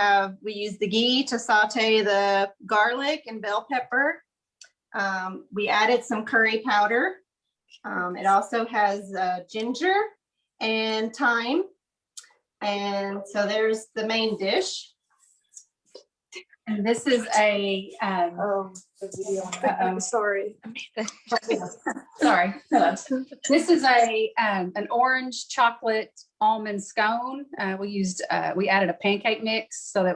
use the ghee to saute the garlic and bell pepper. We added some curry powder. It also has ginger and thyme. And so there's the main dish. And this is a Sorry. sorry. Hello. This is an orange chocolate almond scone. We added a pancake mix so that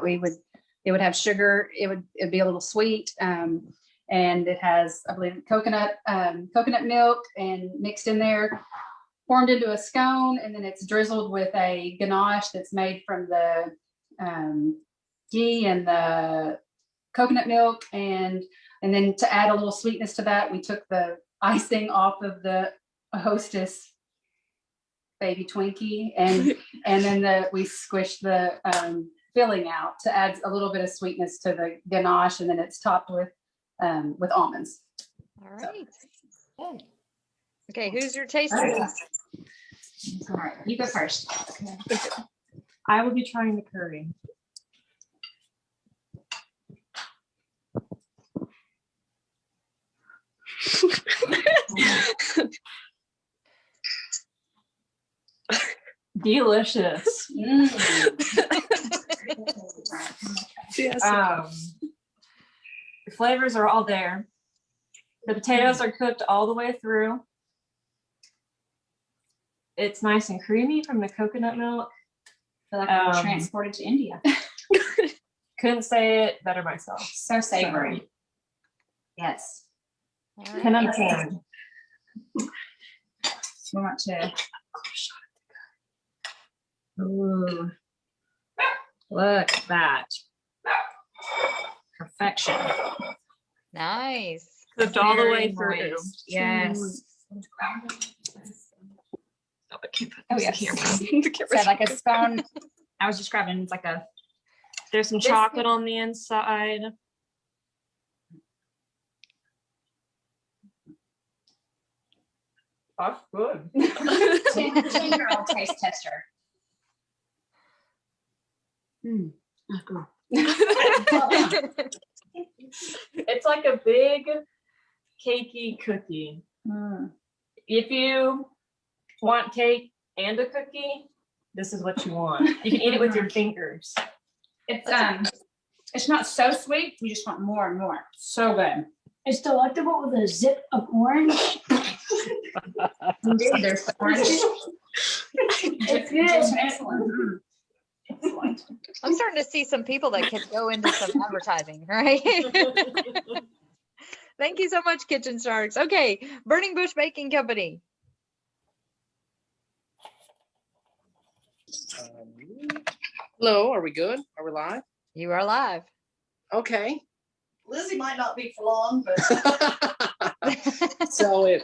it would have sugar. It'd be a little sweet. And it has, I believe, coconut milk and mixed in there, formed into a scone, and then it's drizzled with a ganache that's made from the ghee and the coconut milk, and then to add a little sweetness to that, we took the icing off of the Hostess baby Twinkie, and then we squished the filling out to add a little bit of sweetness to the ganache, and then it's topped with almonds. All right. Good. Okay, who's your taster test? All right, you go first. I will be trying the curry. Delicious. The flavors are all there. The potatoes are cooked all the way through. It's nice and creamy from the coconut milk. I feel like I'm transported to India. Couldn't say it better myself. So savory. Yes. 10 out of 10. We want to. Ooh. Look at that. Perfection. Nice. Cooked all the way Very through. moist. Yes. Oh, yes. So like a scone, I was describing, it's like a. There's some chocolate on the inside. That's good. 10-year-old taste tester. It's like a big cakey cookie. If you want cake and a cookie, this is what you want. You can eat it with your fingers. It's not so sweet. You just want more and more. So good. It's delectable with a zip of orange. Indeed, there's orange. It's good. Excellent. Excellent. I'm starting to see some people that could go into some advertising, right? Thank you so much, Kitchen Sharks. Okay, Burning Bush Baking Company. Hello, are we good? Are we live? You are live. Okay. Lizzie might not be for long, but So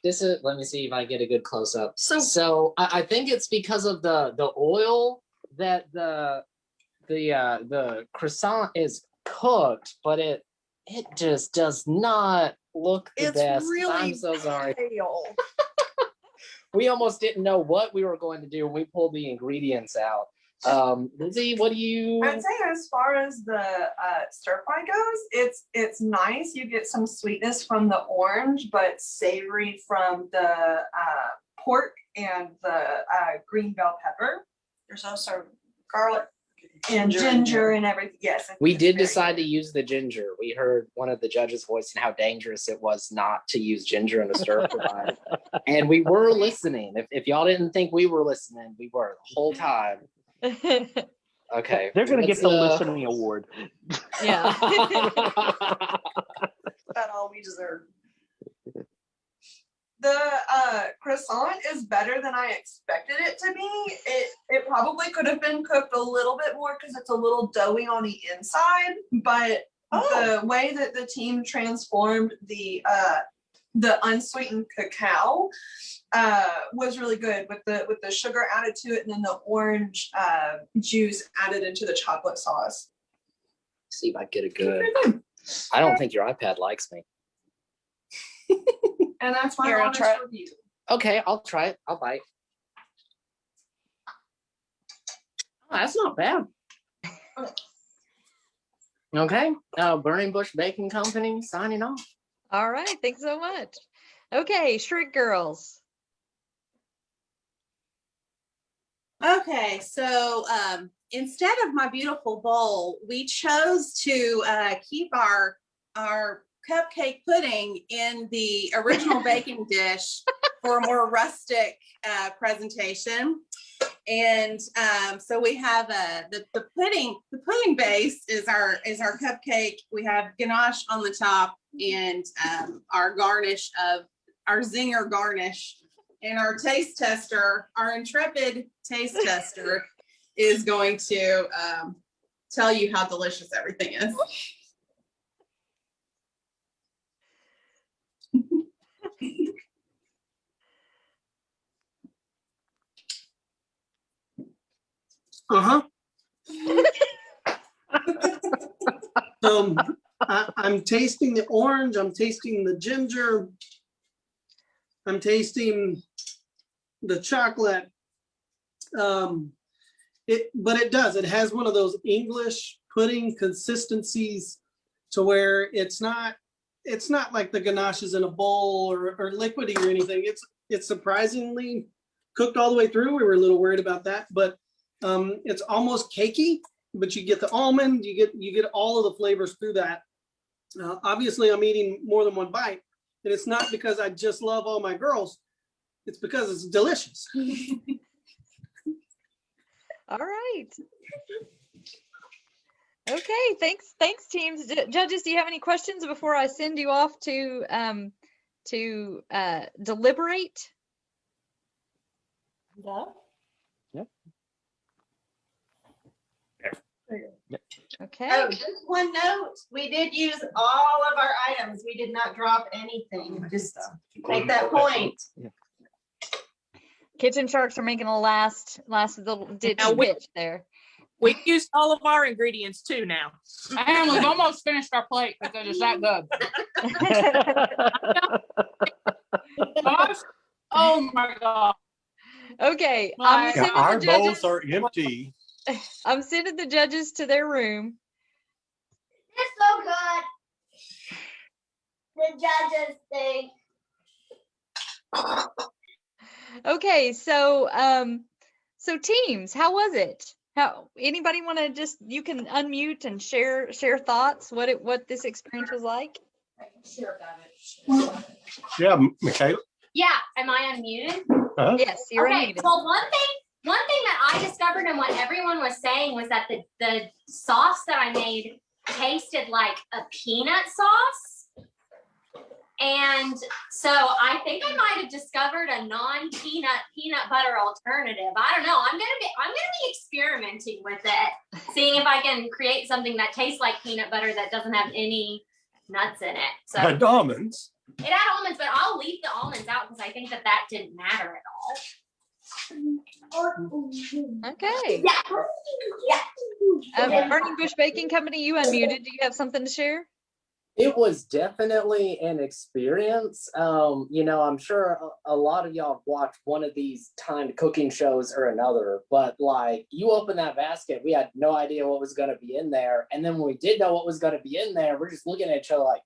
this is, let me see if I get a good close up. So I think it's because of the oil that the croissant is cooked, but it just does not look the best. Really I'm so sorry. pale. We almost didn't know what we were going to do when we pulled the ingredients out. Lizzie, what do you? I'd say as far as the stir fry goes, it's nice. You get some sweetness from the orange, but savory from the pork and the green bell pepper. There's also garlic and ginger and everything. Yes. We did decide to use the ginger. We heard one of the judges voicing how dangerous it was not to use ginger in a stir fry. And we were listening. If y'all didn't think we were listening, we were the whole time. Okay. They're going to get the listening award. Yeah. That's all we deserve. The croissant is better than I expected it to be. It probably could have been cooked a little bit more because it's a little doughy on the inside, but the way that the team transformed the unsweetened cacao was really good with the sugar added to it and then the orange juice added into the chocolate sauce. See if I get it good. I don't think your iPad likes me. And that's my Here, I'll honest try it. review. Okay, I'll try it. I'll bite. Oh, that's not bad. Okay, Burning Bush Baking Company signing off. All right, thanks so much. Okay, Shrink Girls. Okay, so instead of my beautiful bowl, we chose to keep our cupcake pudding in the original baking dish for a more rustic presentation. And so we have the pudding base is our cupcake. We have ganache on the top and our garnish of our zinger garnish. And our taste tester, our intrepid taste tester, is going to tell you how delicious everything is. I'm tasting the orange, I'm tasting the ginger, I'm tasting the chocolate. It has one of those English pudding consistencies to where it's not like the ganaches in a bowl or liquidy or anything. It's surprisingly cooked all the way through. We were a little worried about that, but it's almost cakey, but you get the almond, you get all of the flavors through that. Obviously I'm eating more than one bite, and it's not because I just love all my girls. It's because it's delicious. All right. Okay, thanks teams. Judges, do you have any questions before I send you off to deliberate? No. Okay. Oh, just one note, we did use all of our items. We did not drop anything. Just make that point. Kitchen sharks are making a last little ditch pitch there. We used all of our ingredients too now. And we've almost finished our plate because it's that good. Oh my God. Okay. Our bowls are empty. I'm sending the judges to their room. It's so good. The judges think. Okay, so teams, how was it? How anybody want to you can unmute and share thoughts what this experience was like? Yeah, Michaela. Yeah, am I unmuted? Yes, you're okay, unmuted. well, one thing that I discovered and what everyone was saying was that the sauce that I made tasted like a peanut sauce. And so I think I might have discovered a peanut butter alternative. I don't know. I'm gonna be experimenting with it, seeing if I can create something that tastes like peanut butter that doesn't have any nuts in it. So And almonds. it had almonds, but I'll leave the almonds out because I think that didn't matter at all. Okay. Yeah. Burning Bush Baking Company, you unmuted. Do you have something to share? It was definitely an experience. I'm sure a lot of y'all have watched one of these timed cooking shows or another, but like you open that basket, we had no idea what was going to be in there. And then when we did know what was going to be in there, we're just looking at each other like,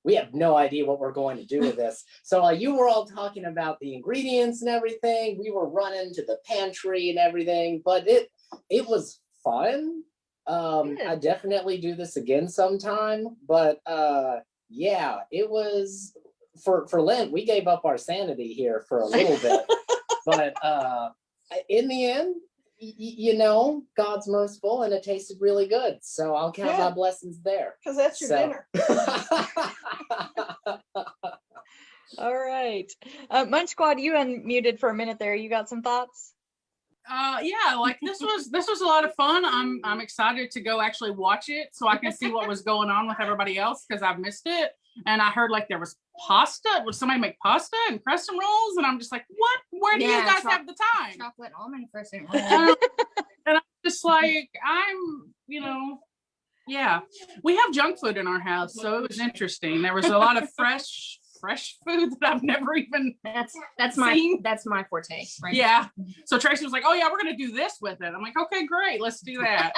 we have no idea what we're going to do with this. So like you were all talking about the ingredients and everything. We were running to the pantry and everything, but it was fun. I definitely do this again sometime, but yeah, it was for Lent. We gave up our sanity here for a little bit, but in the end, God's merciful and it tasted really good. So I'll count my blessings there. Because that's your dinner. All right. Munch Squad, you unmuted for a minute there. You got some thoughts? Yeah, like this was a lot of fun. I'm excited to go actually watch it so I can see what was going on with everybody else because I've missed it. And I heard like there was pasta. Would somebody make pasta and crescent rolls? And I'm just like, what? Where do you guys have the time? Chocolate almond crescent roll. And I'm just like, yeah. We have junk food in our house, so it was interesting. There was a lot of fresh food that I've never even that's my forte. Right? Yeah. So Tracy was like, "Oh yeah, we're gonna do this with it." I'm like, "Okay, great, let's do that."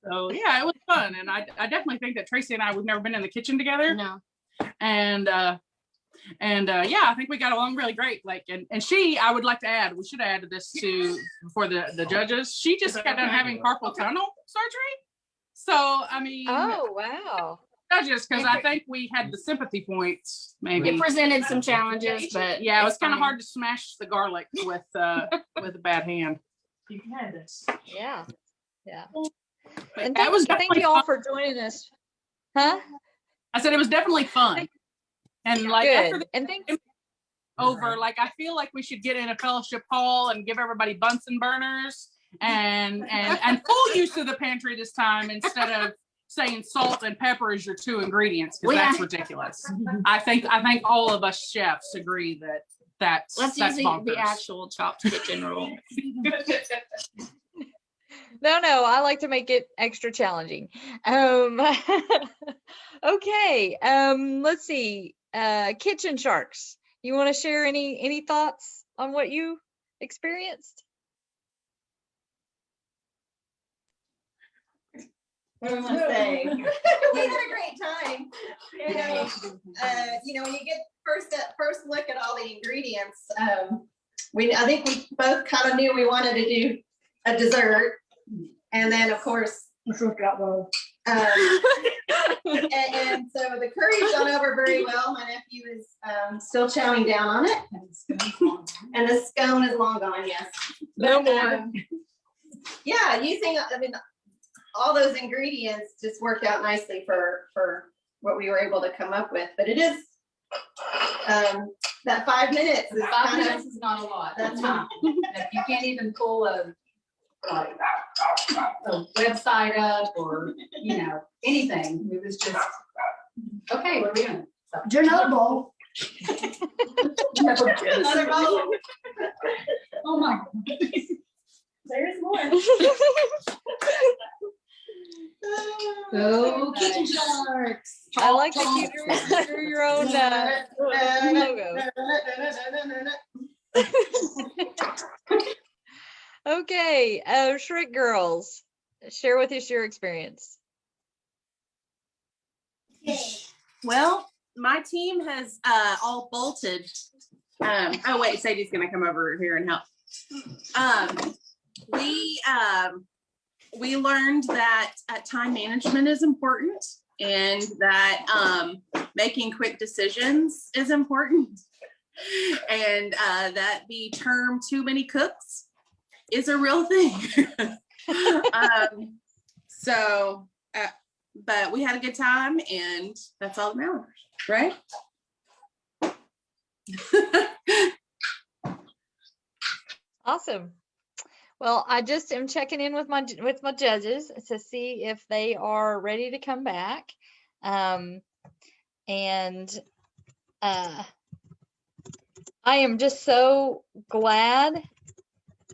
So yeah, it was fun, and I definitely think that Tracy and we've never been in the kitchen together. No. And yeah, I think we got along really great. Like, and she, I would like to add, we should add this for the judges. She just got done having carpal tunnel surgery. So I mean, oh wow. Judges, because I think we had the sympathy points. Maybe it presented some challenges, but yeah, it was kind of hard to smash the garlic with a bad hand. You had this. Yeah. And thank you all for joining us. Huh? I said it was definitely fun, and like good. And thanks. Over, like I feel like we should get in a fellowship hall and give everybody Bunsen burners and full use of the pantry this time instead of saying salt and pepper is your two ingredients because that's ridiculous. I think all of us chefs agree that's use bonkers. the actual chopped kitchen rule. No, I like to make it extra challenging. Okay, let's see. Kitchen Sharks, you want to share any thoughts on what you experienced? What do I want to say? We had a great time. When you get first look at all the ingredients, I think we both kind of knew we wanted to do a dessert, and then of course, and so the curry's gone over very well. My nephew is still chowing down on it, and the scone is long gone. Yes, No more. Using all those ingredients just worked out nicely for what we were able to come up with. But it is that 5 minutes. Is 5 minutes is not a lot. That's time. If you can't even pull a website up or anything. It was just okay. What are we doing? Do another bowl. Another bowl. Oh my God. There's more. Go Kitchen Sharks. I like that you drew your own logo. Okay, Shrek Girls, share with us your experience. Well, my team has all bolted. Oh wait, Sadie's gonna come over here and help. We learned that time management is important, and that making quick decisions is important, and that the term "too many cooks" is a real thing. But we had a good time, and that's all that matters, right? Awesome. Well, I just am checking in with my judges to see if they are ready to come back. I am just so glad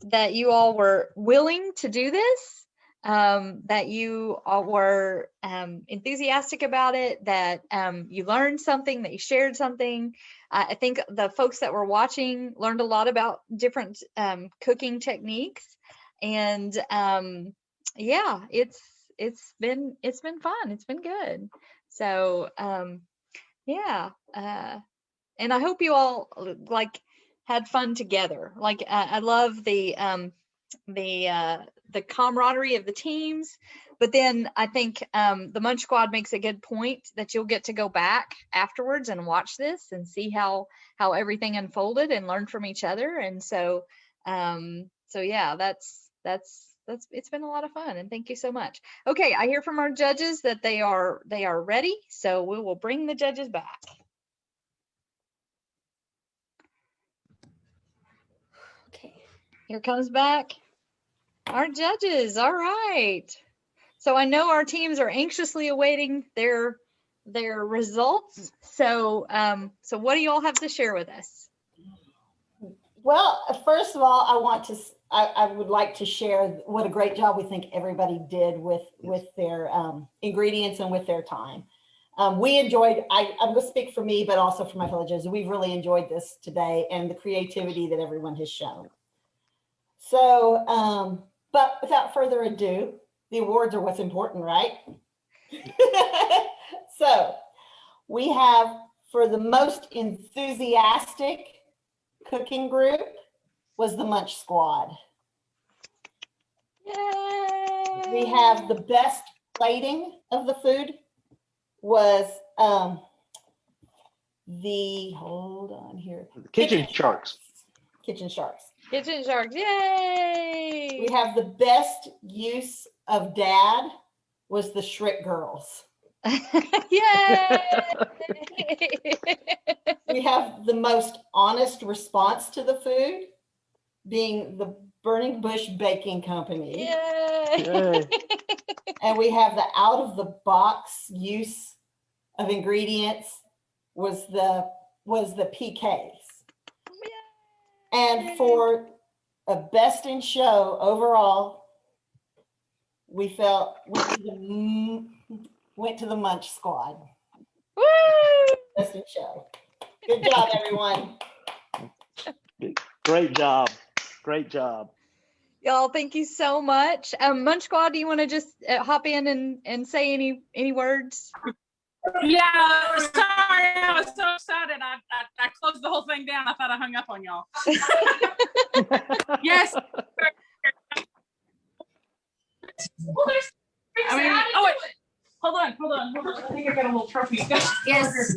that you all were willing to do this, that you all were enthusiastic about it, that you learned something, that you shared something. I think the folks that were watching learned a lot about different cooking techniques, and yeah, it's been fun. It's been good. So yeah, and I hope you all had fun together. I love the camaraderie of the teams. But then I think the Munch Squad makes a good point that you'll get to go back afterwards and watch this and see how everything unfolded and learn from each other. And so yeah, that's it's been a lot of fun, and thank you so much. Okay, I hear from our judges that they are ready, so we will bring the judges back. Okay, here comes back our judges. All right. So I know our teams are anxiously awaiting their results. So so what do you all have to share with us? Well, first of all, I would like to share what a great job we think everybody did with their ingredients and with their time. We enjoyed, I'm going to speak for me, but also for my fellow judges. We've really enjoyed this today and the creativity that everyone has shown. So, but without further ado, the awards are what's important, right? So we have, for the most enthusiastic cooking group, was the Munch Squad. Yay! We have the best plating of the food was hold on here. Kitchen Sharks. Kitchen Sharks. Kitchen Sharks, yay! We have the best use of dad was the Shrek Girls. Yay! We have the most honest response to the food being the Burning Bush Baking Company. Yay! And we have the out of the box use of ingredients was the PKs. And for a best in show overall, we went to the Munch Squad. Woo! That's the show. Good job, everyone. Great job. Great job. Y'all, thank you so much. Munch Squad, do you want to just hop in and say any words? Yeah, sorry, I was so excited. I closed the whole thing down. I thought I hung up on y'all. Yes. I mean, oh wait, hold on. I think I got a little trophy. Yes.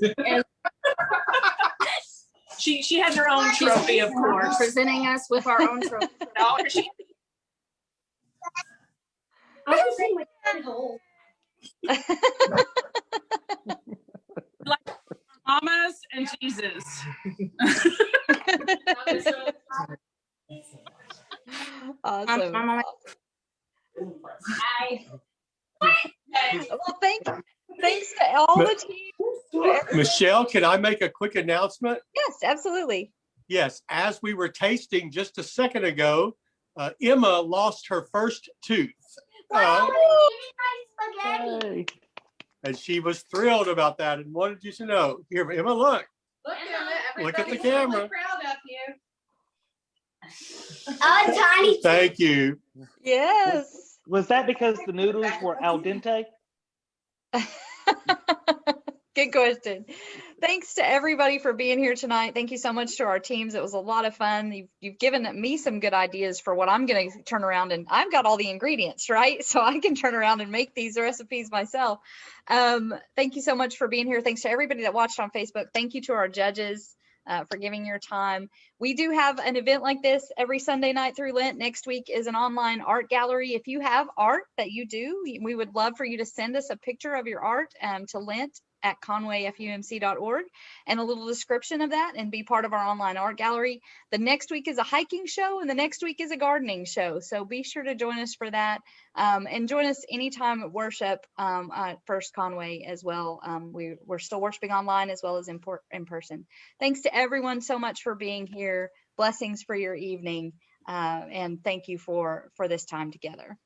She has her own trophy, of course. Presenting us with our own trophy. No, she. I was saying my hole. Like mamas and Jesus. Awesome. Mama. Well, thanks to all the teams. Michelle, can I make a quick announcement? Yes, absolutely. Yes, as we were tasting just a second ago, Emma lost her first tooth. Hey. And she was thrilled about that and wanted you to know. Here, Emma, look. Look at the camera. Proud of you. Tiny. Thank you. Yes. Was that because the noodles were al dente? Good question. Thanks to everybody for being here tonight. Thank you so much to our teams. It was a lot of fun. You've given me some good ideas for what I'm going to turn around, and I've got all the ingredients, right? So I can turn around and make these recipes myself. Thank you so much for being here. Thanks to everybody that watched on Facebook. Thank you to our judges for giving your time. We do have an event like this every Sunday night through Lent. Next week is an online art gallery. If you have art that you do, we would love for you to send us a picture of your art to lent@conwayfumc.org and a little description of that and be part of our online art gallery. The next week is a hiking show and the next week is a gardening show. So be sure to join us for that and join us anytime at worship at First Conway as well. We're still worshiping online as well as in person. Thanks to everyone so much for being here. Blessings for your evening and thank you for this time together.